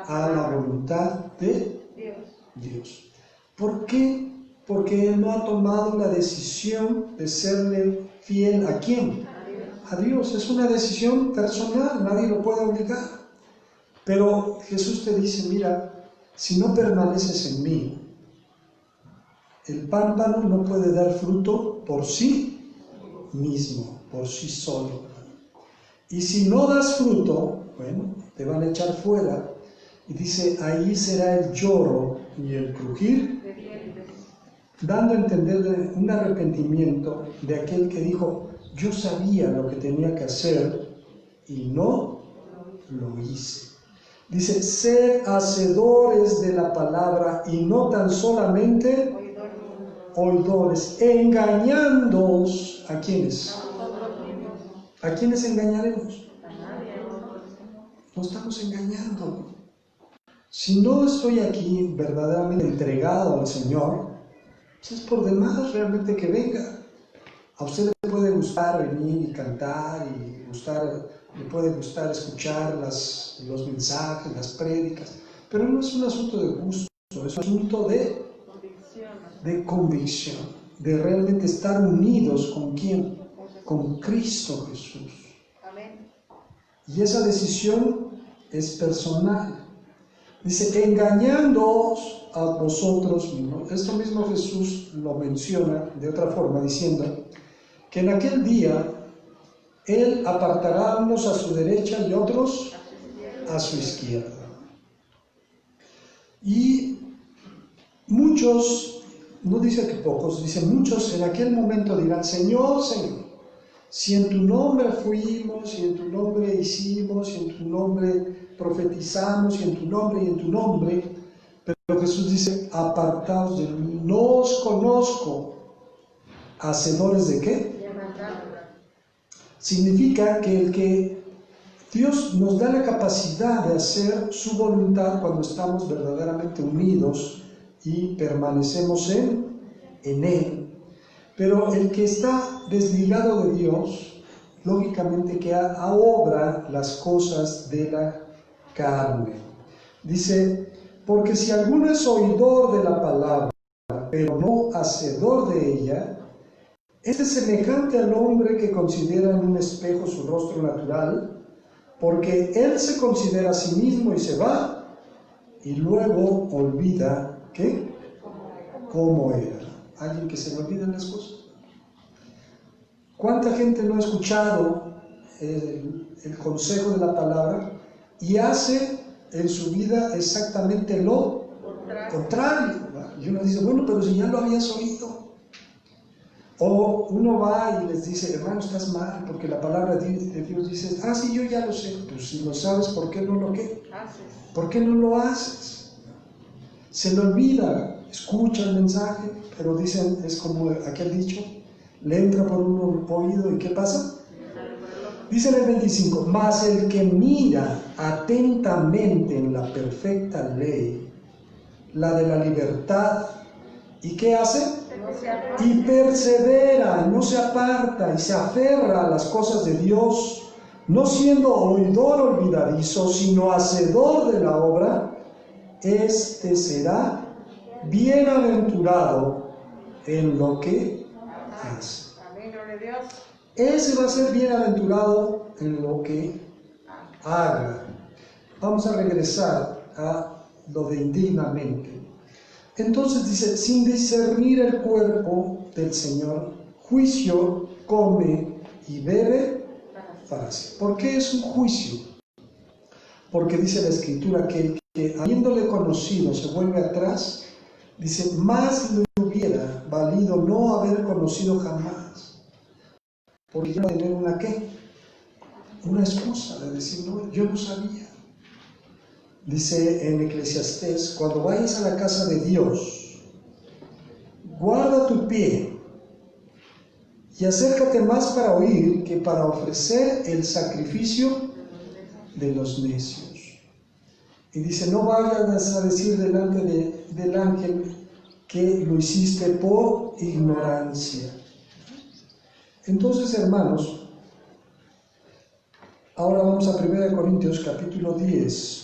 a la voluntad de Dios. ¿Por qué? Porque él no ha tomado la decisión de serle fiel ¿a quién? A Dios. Es una decisión personal, nadie lo puede obligar. Pero Jesús te dice, mira, si no permaneces en mí, el pámpano no puede dar fruto por sí mismo, por sí solo. Y si no das fruto, bueno, te van a echar fuera. Y dice, ahí será el lloro y el crujir, dando a entender un arrepentimiento de aquel que dijo, yo sabía lo que tenía que hacer y no lo hice. Dice, sed hacedores de la palabra y no tan solamente oidores, engañándoos. ¿A quiénes? ¿A quiénes engañaremos? Nos estamos engañando. Si no estoy aquí verdaderamente entregado al Señor, pues es por demás realmente que venga. A usted le puede gustar venir y cantar, y le puede gustar escuchar los mensajes, las prédicas, pero no es un asunto de gusto, es un asunto de convicción, de realmente estar unidos con ¿quién? con Cristo Jesús. Amén. Y esa decisión es personal. Dice, engañándoos a vosotros mismos. Esto mismo Jesús lo menciona de otra forma, diciendo que en aquel día Él apartará a unos a su derecha y otros a su izquierda. Y muchos, no dice que pocos, dice muchos en aquel momento dirán, Señor, Señor, si en tu nombre fuimos, si en tu nombre hicimos, si en tu nombre profetizamos, si en tu nombre y en tu nombre, pero Jesús dice, apartaos de mí, no os conozco. ¿Hacedores de qué? Significa que el que Dios nos da la capacidad de hacer su voluntad cuando estamos verdaderamente unidos y permanecemos en Él. Pero el que está desligado de Dios, lógicamente que obra las cosas de la carne. Dice, porque si alguno es oidor de la palabra, pero no hacedor de ella, este es semejante al hombre que considera en un espejo su rostro natural, porque él se considera a sí mismo y se va, y luego olvida, ¿qué? ¿Cómo era? ¿Alguien que se le olvidan las cosas? ¿Cuánta gente no ha escuchado el consejo de la palabra y hace en su vida exactamente lo contrario? Y uno dice, bueno, pero si ya lo habías oído. O uno va y les dice, hermano, estás mal, porque la palabra de Dios dice, sí, yo ya lo sé. Pues si lo sabes, ¿por qué no lo qué? ¿Por qué no lo haces? Se le olvida, escucha el mensaje, pero dicen, es como aquel dicho, le entra por un oído y ¿qué pasa? Dice en el 25, mas el que mira atentamente en la perfecta ley, la de la libertad, ¿y qué hace? Y persevera, no se aparta y se aferra a las cosas de Dios, no siendo oidor olvidadizo, sino hacedor de la obra, este será bienaventurado en lo que hace. Ese va a ser bienaventurado en lo que haga. Vamos a regresar a lo de indignamente. Entonces dice, sin discernir el cuerpo del Señor, juicio come y bebe para sí. ¿Por qué es un juicio? Porque dice la Escritura que el que habiéndole conocido se vuelve atrás, dice, más le hubiera valido no haber conocido jamás. Porque iba a tener una ¿qué? Una excusa de decir, no, yo no sabía. Dice en Eclesiastés, cuando vayas a la casa de Dios, guarda tu pie y acércate más para oír que para ofrecer el sacrificio de los necios. Y dice, no vayas a decir delante del ángel que lo hiciste por ignorancia. Entonces, hermanos, ahora vamos a 1 Corintios capítulo 10.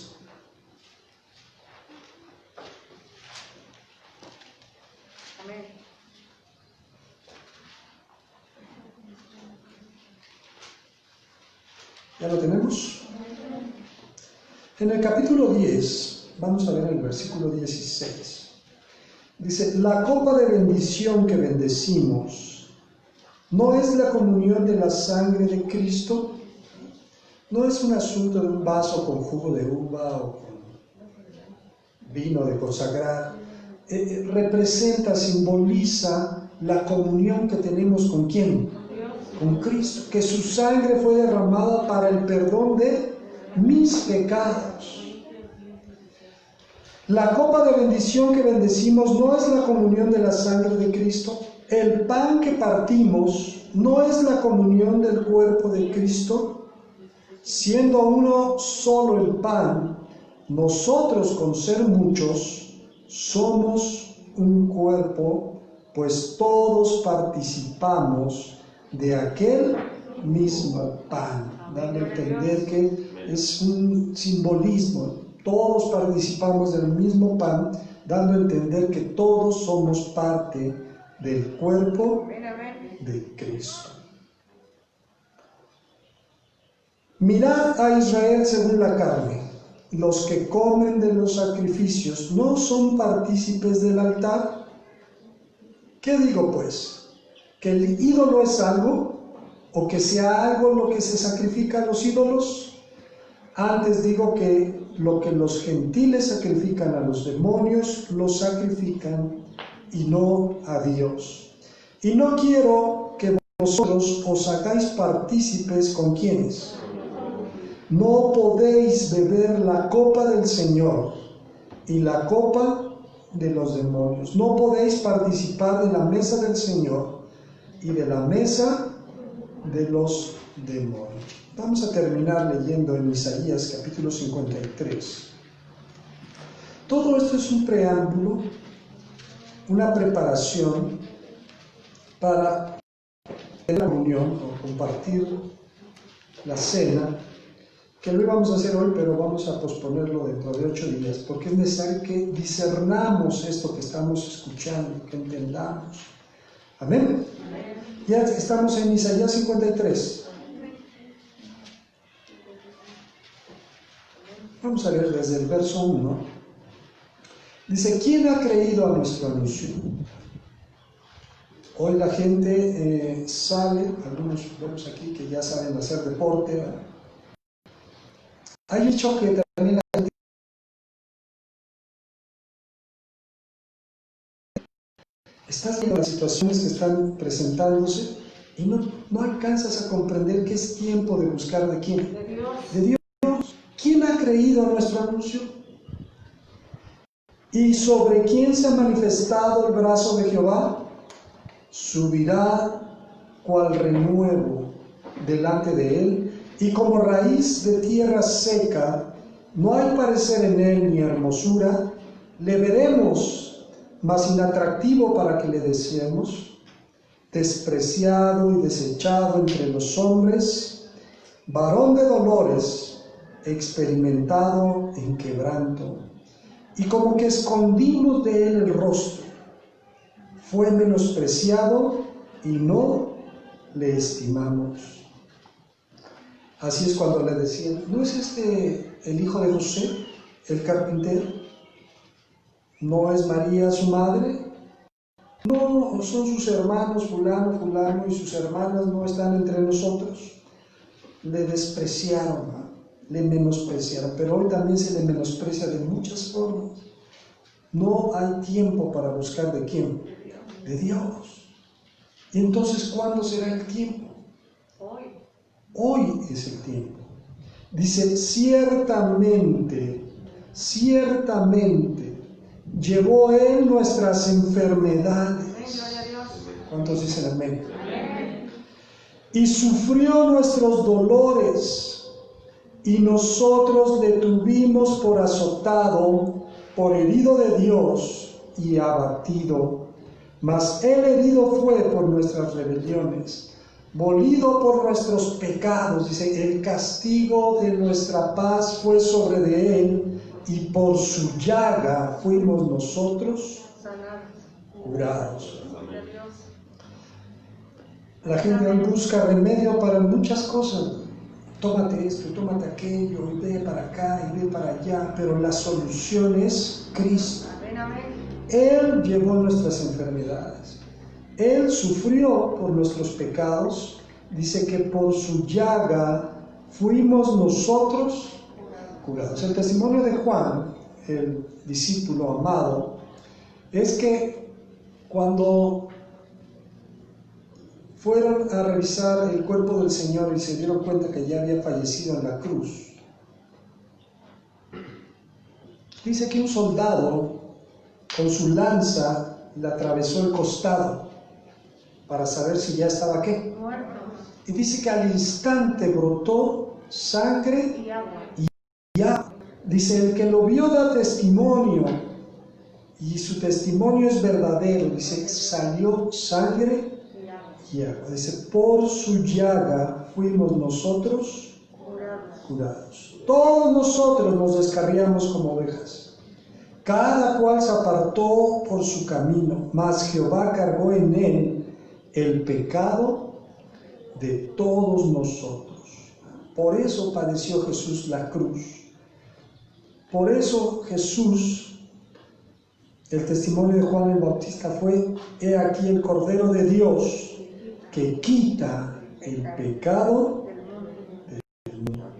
¿Ya lo tenemos? En el capítulo 10, vamos a ver el versículo 16. Dice, la copa de bendición que bendecimos, ¿no es la comunión de la sangre de Cristo? No es un asunto de un vaso con jugo de uva o con vino de consagrar. Representa, simboliza la comunión que tenemos ¿con quién? Con Cristo, que su sangre fue derramada para el perdón de mis pecados. La copa de bendición que bendecimos no es la comunión de la sangre de Cristo. El pan que partimos no es la comunión del cuerpo de Cristo. Siendo uno solo el pan, nosotros con ser muchos somos un cuerpo, pues todos participamos de aquel mismo pan, dando a entender que es un simbolismo. Todos participamos del mismo pan, dando a entender que todos somos parte del cuerpo de Cristo. Mirad a Israel según la carne. Los que comen de los sacrificios no son partícipes del altar. ¿Qué digo pues? ¿Que el ídolo es algo? ¿O que sea algo lo que se sacrifica a los ídolos? Antes digo que lo que los gentiles sacrifican a los demonios, lo sacrifican y no a Dios. Y no quiero que vosotros os hagáis partícipes con quienes. No podéis beber la copa del Señor y la copa de los demonios. No podéis participar de la mesa del Señor y de la mesa de los demonios. Vamos a terminar leyendo en Isaías capítulo 53. Todo esto es un preámbulo, una preparación para la reunión o compartir la cena, que lo íbamos a hacer hoy, pero vamos a posponerlo dentro de 8 días, porque es necesario que discernamos esto que estamos escuchando, que entendamos. Amén. Ya estamos en Isaías 53. Vamos a leer desde el verso 1. Dice, ¿quién ha creído a nuestro anuncio? Hoy la gente sale, algunos vemos aquí que ya saben hacer deporte, ¿verdad? Hay un choque también la gente. Estás viendo las situaciones que están presentándose y no alcanzas a comprender que es tiempo de buscar de quién. De Dios. De Dios. ¿Quién ha creído a nuestro anuncio? ¿Y sobre quién se ha manifestado el brazo de Jehová? Subirá cual renuevo delante de él, y como raíz de tierra seca, no hay parecer en él ni hermosura, le veremos, mas inatractivo para que le deseemos, despreciado y desechado entre los hombres, varón de dolores, experimentado en quebranto, y como que escondimos de él el rostro, fue menospreciado y no le estimamos. Así es cuando le decían, ¿no es este el hijo de José, el carpintero? ¿No es María su madre? No, son sus hermanos fulano, fulano, y sus hermanas no están entre nosotros. Le despreciaron, ¿no? Le menospreciaron, pero hoy también se le menosprecia de muchas formas. No hay tiempo para buscar de quién, de Dios. Y entonces, ¿cuándo será el tiempo? Hoy es el tiempo. Dice, ciertamente llevó él nuestras enfermedades. ¿Cuántos dicen amén? Y sufrió nuestros dolores. Y nosotros le tuvimos por azotado, por herido de Dios y abatido. Mas él herido fue por nuestras rebeliones, molido por nuestros pecados. Dice, el castigo de nuestra paz fue sobre de él, y por su llaga fuimos nosotros curados. La gente hoy busca remedio para muchas cosas. Tómate esto, tómate aquello, y ve para acá, y ve para allá, pero la solución es Cristo. Él llevó nuestras enfermedades, Él sufrió por nuestros pecados, dice que por su llaga fuimos nosotros curados. El testimonio de Juan, el discípulo amado, es que cuando fueron a revisar el cuerpo del Señor y se dieron cuenta que ya había fallecido en la cruz, dice que un soldado con su lanza le atravesó el costado para saber si ya estaba ¿qué? Muerto. Y dice que al instante brotó sangre Y agua. y agua. Dice, el que lo vio da testimonio, y su testimonio es verdadero. Dice, salió sangre y agua. Dice, por su llaga fuimos nosotros curados. Todos nosotros nos descarriamos como ovejas, cada cual se apartó por su camino, mas Jehová cargó en él el pecado de todos nosotros. Por eso padeció Jesús la cruz. Por eso Jesús, el testimonio de Juan el Bautista fue: he aquí el Cordero de Dios que quita el pecado del mundo.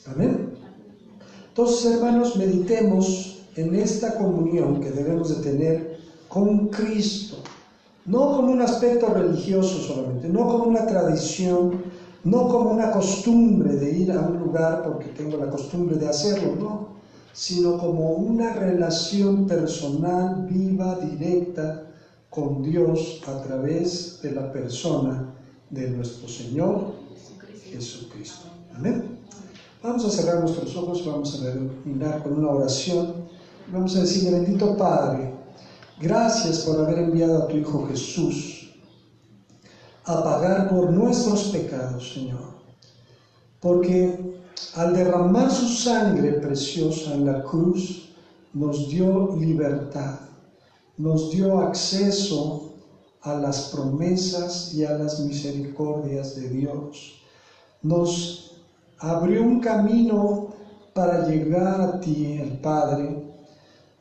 Amén. Entonces, hermanos, meditemos en esta comunión que debemos de tener con Cristo, no como un aspecto religioso solamente, no como una tradición, no como una costumbre de ir a un lugar porque tengo la costumbre de hacerlo, no, sino como una relación personal, viva, directa con Dios a través de la persona de nuestro Señor Jesucristo. Amén. Vamos a cerrar nuestros ojos, vamos a terminar con una oración. Vamos a decirle: bendito Padre, gracias por haber enviado a tu Hijo Jesús a pagar por nuestros pecados, Señor. Porque al derramar su sangre preciosa en la cruz, nos dio libertad, nos dio acceso a las promesas y a las misericordias de Dios. Nos abrió un camino para llegar a ti, el Padre,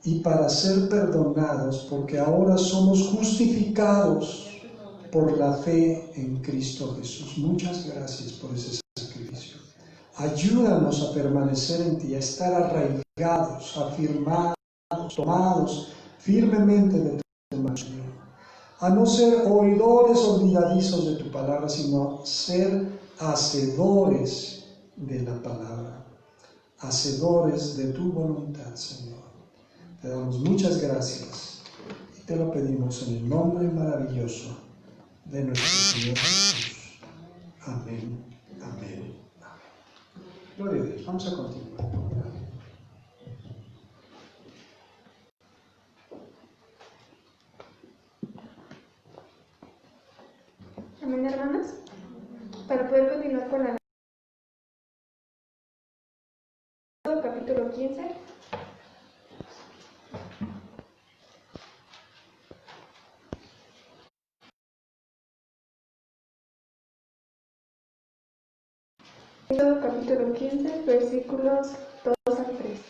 y para ser perdonados, porque ahora somos justificados por la fe en Cristo Jesús. Muchas gracias por ese sacrificio. Ayúdanos a permanecer en ti, a estar arraigados, afirmados, tomados firmemente de tu mano, a no ser oidores olvidadizos de tu palabra, sino ser hacedores de la palabra, hacedores de tu voluntad, Señor. Te damos muchas gracias y te lo pedimos en el nombre maravilloso de nuestro Señor Jesús. Amén, amén, amén. Gloria a Dios. Vamos a continuar. Amén, hermanos. Para poder continuar con la capítulo 15. Capítulo 15, versículos 2 al 3.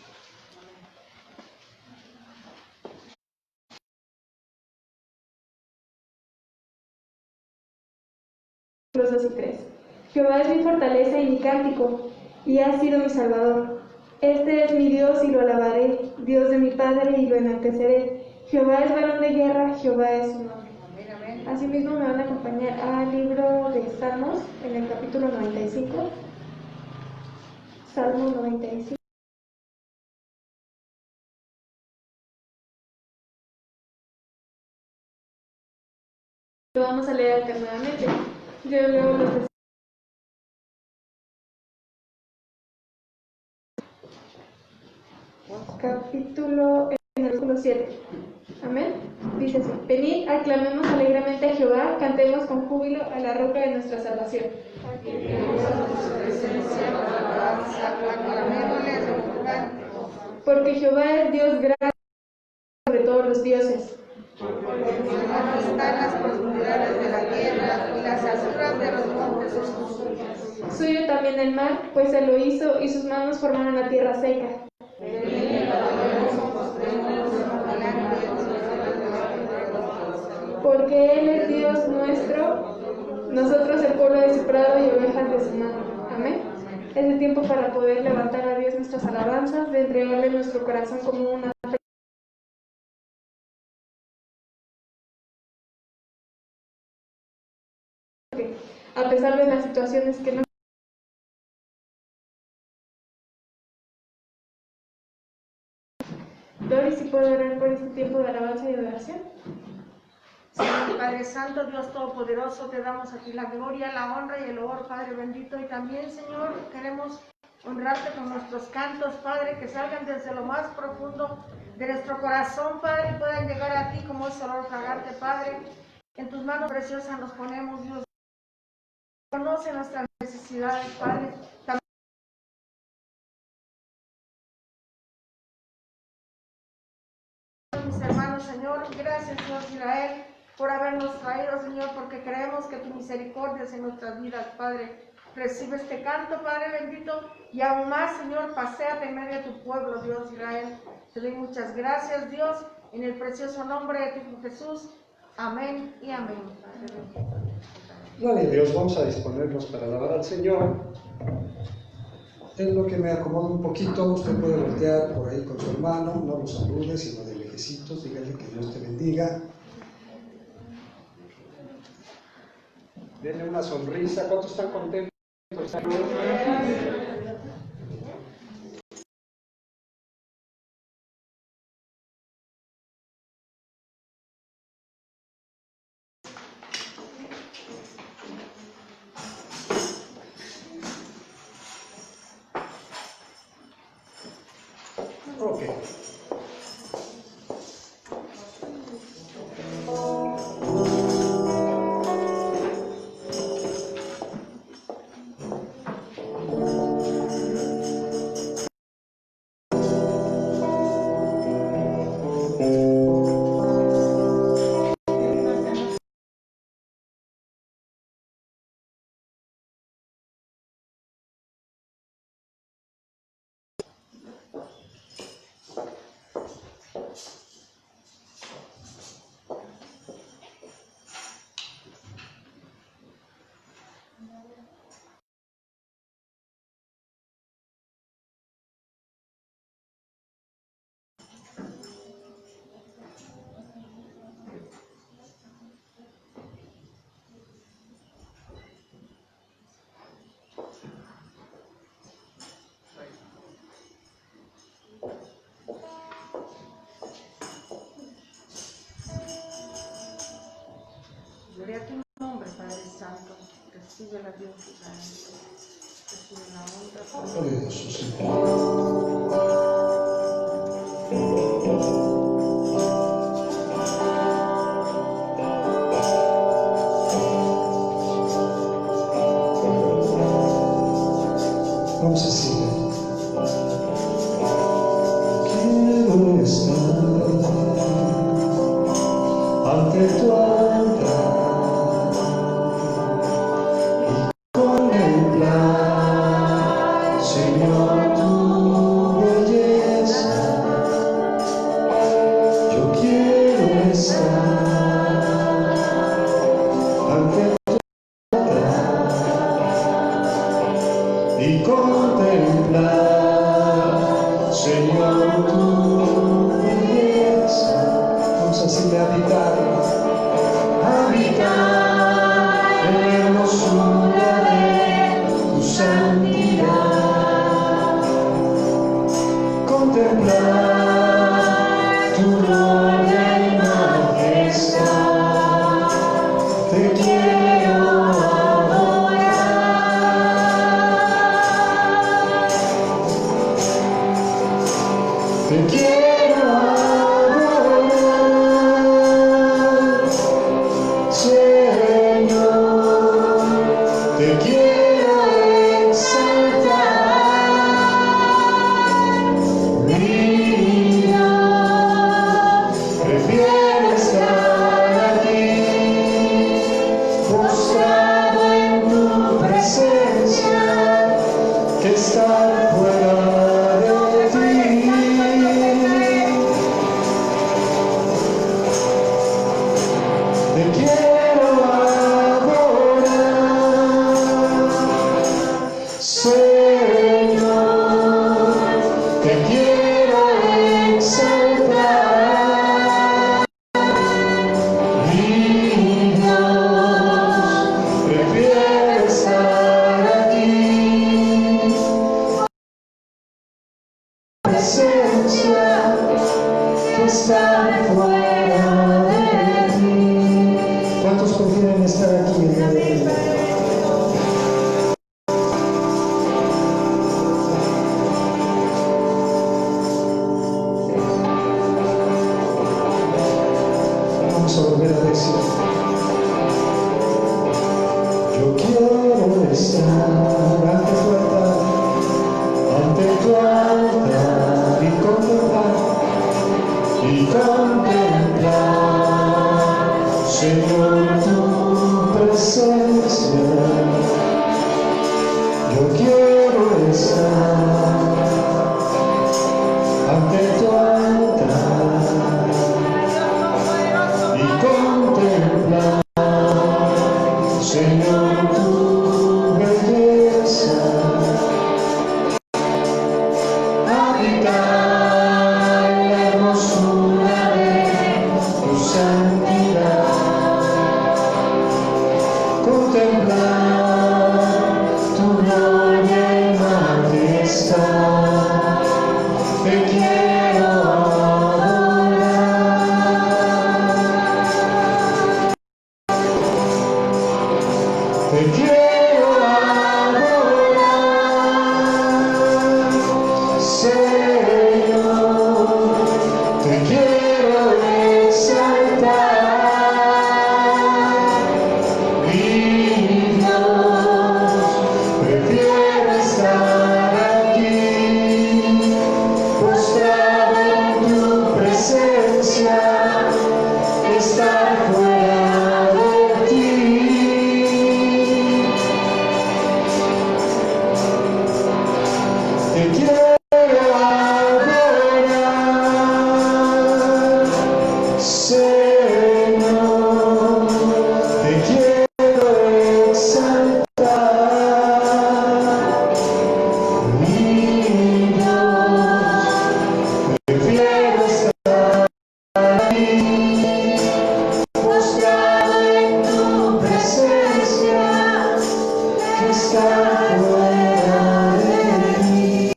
Los 2 y 3. Jehová es mi fortaleza y mi cántico, y ha sido mi salvador. Este es mi Dios y lo alabaré, Dios de mi Padre y lo enalteceré. Jehová es varón de guerra, Jehová es su nombre. Asimismo me van a acompañar al libro de Salmos, en el capítulo 95. Salmo 95. Lo vamos a leer alternadamente. Yo leo los capítulo en el versículo 7. Amén. Dice así: venid, aclamemos alegremente a Jehová, cantemos con júbilo a la roca de nuestra salvación. Porque Jehová es Dios grande sobre todos los dioses. Están las profundidades de la tierra y las alturas de los montes son suyas. Suyo también el mar, pues él lo hizo, y sus manos formaron la tierra seca. Porque Él es Dios nuestro, nosotros el pueblo de su prado y ovejas de su mano. Amén. Es el tiempo para poder levantar a Dios nuestras alabanzas, de entregarle nuestro corazón como una a pesar de las situaciones que no. Doris, si puedo orar por este tiempo de alabanza y de oración. Señor Padre Santo, Dios Todopoderoso, te damos a ti la gloria, la honra y el honor, Padre bendito. Y también, Señor, queremos honrarte con nuestros cantos, Padre, que salgan desde lo más profundo de nuestro corazón, Padre, y puedan llegar a ti como es olor fragante, Padre. En tus manos preciosas nos ponemos, Dios. Conoce nuestras necesidades, Padre. Mis hermanos, Señor, gracias, Dios Israel, por habernos traído, Señor, porque creemos que tu misericordia es en nuestras vidas, Padre. Recibe este canto, Padre bendito, y aún más, Señor, paséate en medio de tu pueblo, Dios Israel. Te doy muchas gracias, Dios, en el precioso nombre de tu Hijo Jesús. Amén y amén. Padre bendito. Gloria a Dios, vamos a disponernos para alabar al Señor. En lo que me acomodo un poquito, usted puede voltear por ahí con su hermano, no lo salude, sino de lejecitos, dígale que Dios te bendiga. Denle una sonrisa. ¿Cuántos están contentos? Ok. Gloria a tu nombre, Padre Santo. Recibe la Dios Israel. Recibe la honra. Gloria a Dios, Señor. Vamos a seguir. Quiero estar ante tu altar y contemplar, Señor, tu belleza. Yo quiero estar ante tu altar y contemplar, Señor, tu belleza. Vamos a decirle habitar en la hermosura de tu santidad, contemplar tu gloria y majestad. Te quiero adorar, te quiero adorar, Señor, te quiero exaltar. Mi Dios, prefiero estar aquí, postrado en tu presencia, que estar fuera de ti. Te quiero adorar, Señor, te quiero exaltar. Mi Dios, prefiero estar aquí, presencia, que estar fuera de ti. ¿Cuántos prefieren estar aquí en el día de hoy? Vamos a volver a decir: yo quiero estar ante tu altar y contemplar, Señor, tu presencia, postrado en tu presencia, que está fuera de mí.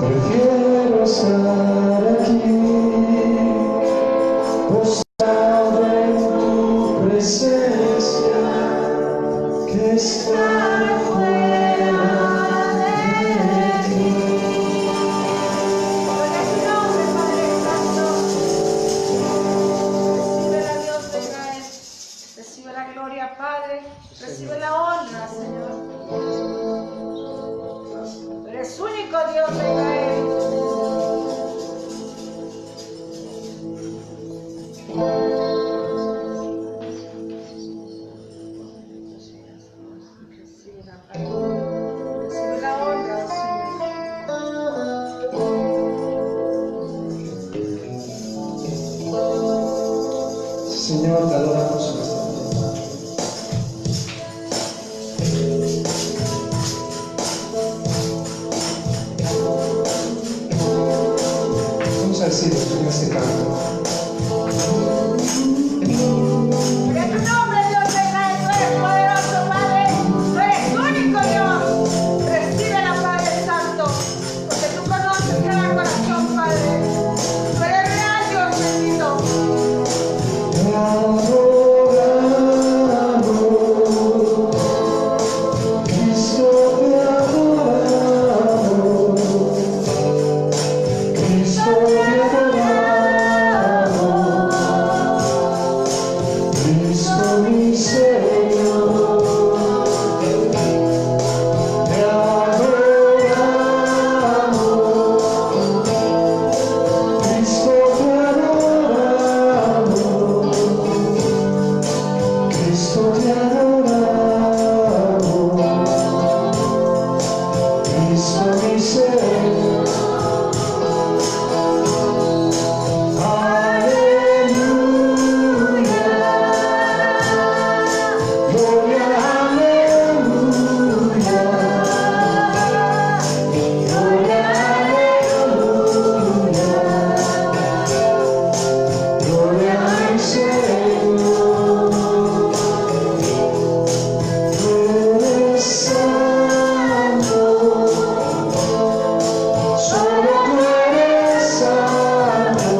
Prefiero estar aquí, postrado en tu presencia, que estar fuera de ti. Gloria a tu nombre, Padre Santo. Recibe la Dios de Israel. Recibe la gloria, Padre. Recibe la honra, Señor. Tú eres único Dios de Israel. Recibe la honra, Señor, te adoramos en esta mañana. Vamos a decirlo en este canto. Gloria a tu nombre, Dios de Israel. Tú eres poderoso, Padre. Tú eres único Dios. Recibe la Padre Santo. Porque tú conoces cada corazón, Padre. Tú eres real, Dios bendito. Te adoramos, Cristo, te adoramos, Cristo, te adoramos, Cristo, mi Señor, te adoramos, Cristo, te adoramos, Cristo, te adoramos, Cristo, mi Señor. Aleluya, gloria, aleluya, gloria, aleluya, gloria al Señor. Tú eres santo, solo tú eres santo,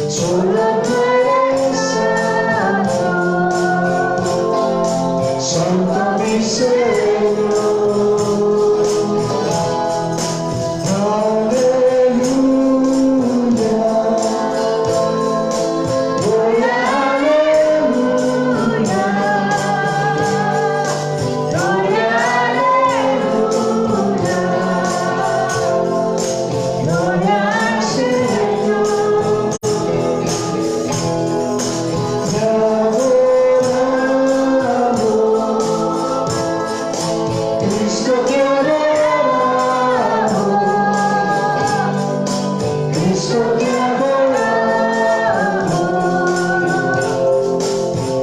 solo tú eres santo, santo mi Señor. Aleluya, gloria, aleluya, gloria, aleluya, gloria al Señor. Te adoramos, Cristo, te adoramos, Cristo, te adoramos,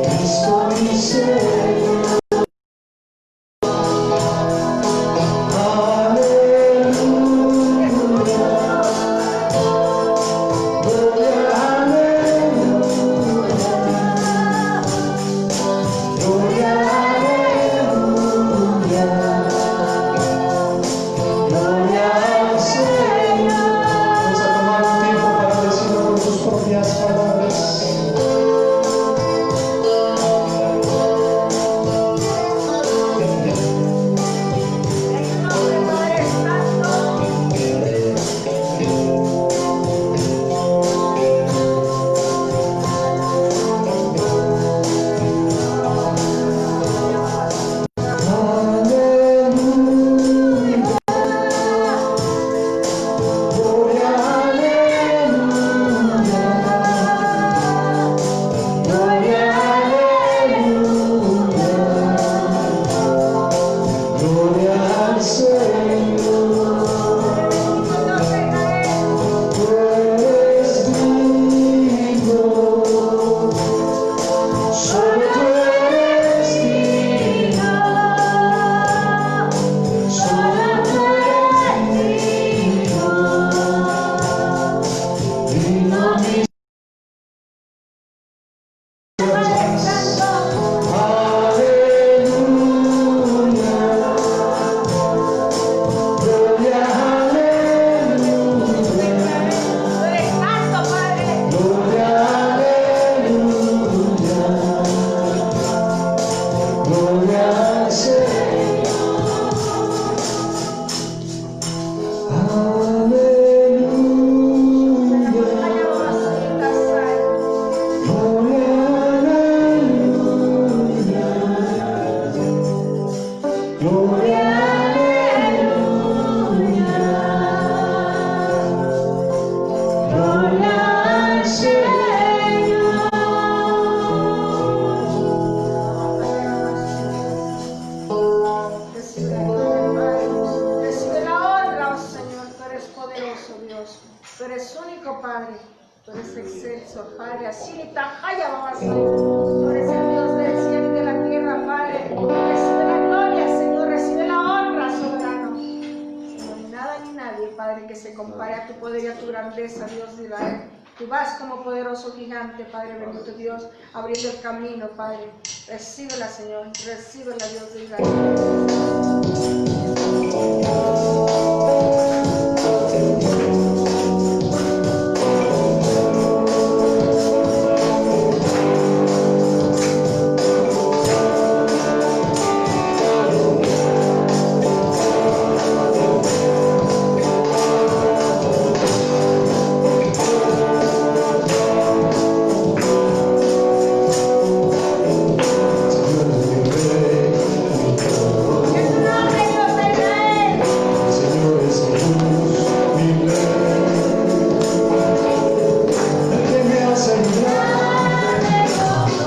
Cristo, mi Señor. Aleluya, gloria, aleluya, gloria, aleluya, gloria al Señor. Vamos a tomar un tiempo para decirlo con tus propias palabras. En tu nombre, Padre Santo. Aleluya, gloria, aleluya, gloria, aleluya, gloria al Señor. Tú eres digno, solo tú eres Padre. Así, tajaya, babasai. Tú eres el Dios del cielo y de la tierra, Padre. Recibe la gloria, Señor. Recibe la honra, soberano. Señor, ni nada ni nadie, Padre, que se compare a tu poder y a tu grandeza, Dios de Israel. Tú vas como poderoso gigante, Padre bendito Dios, abriendo el camino, Padre. Recíbela, Señor. Recíbela, Dios de Israel.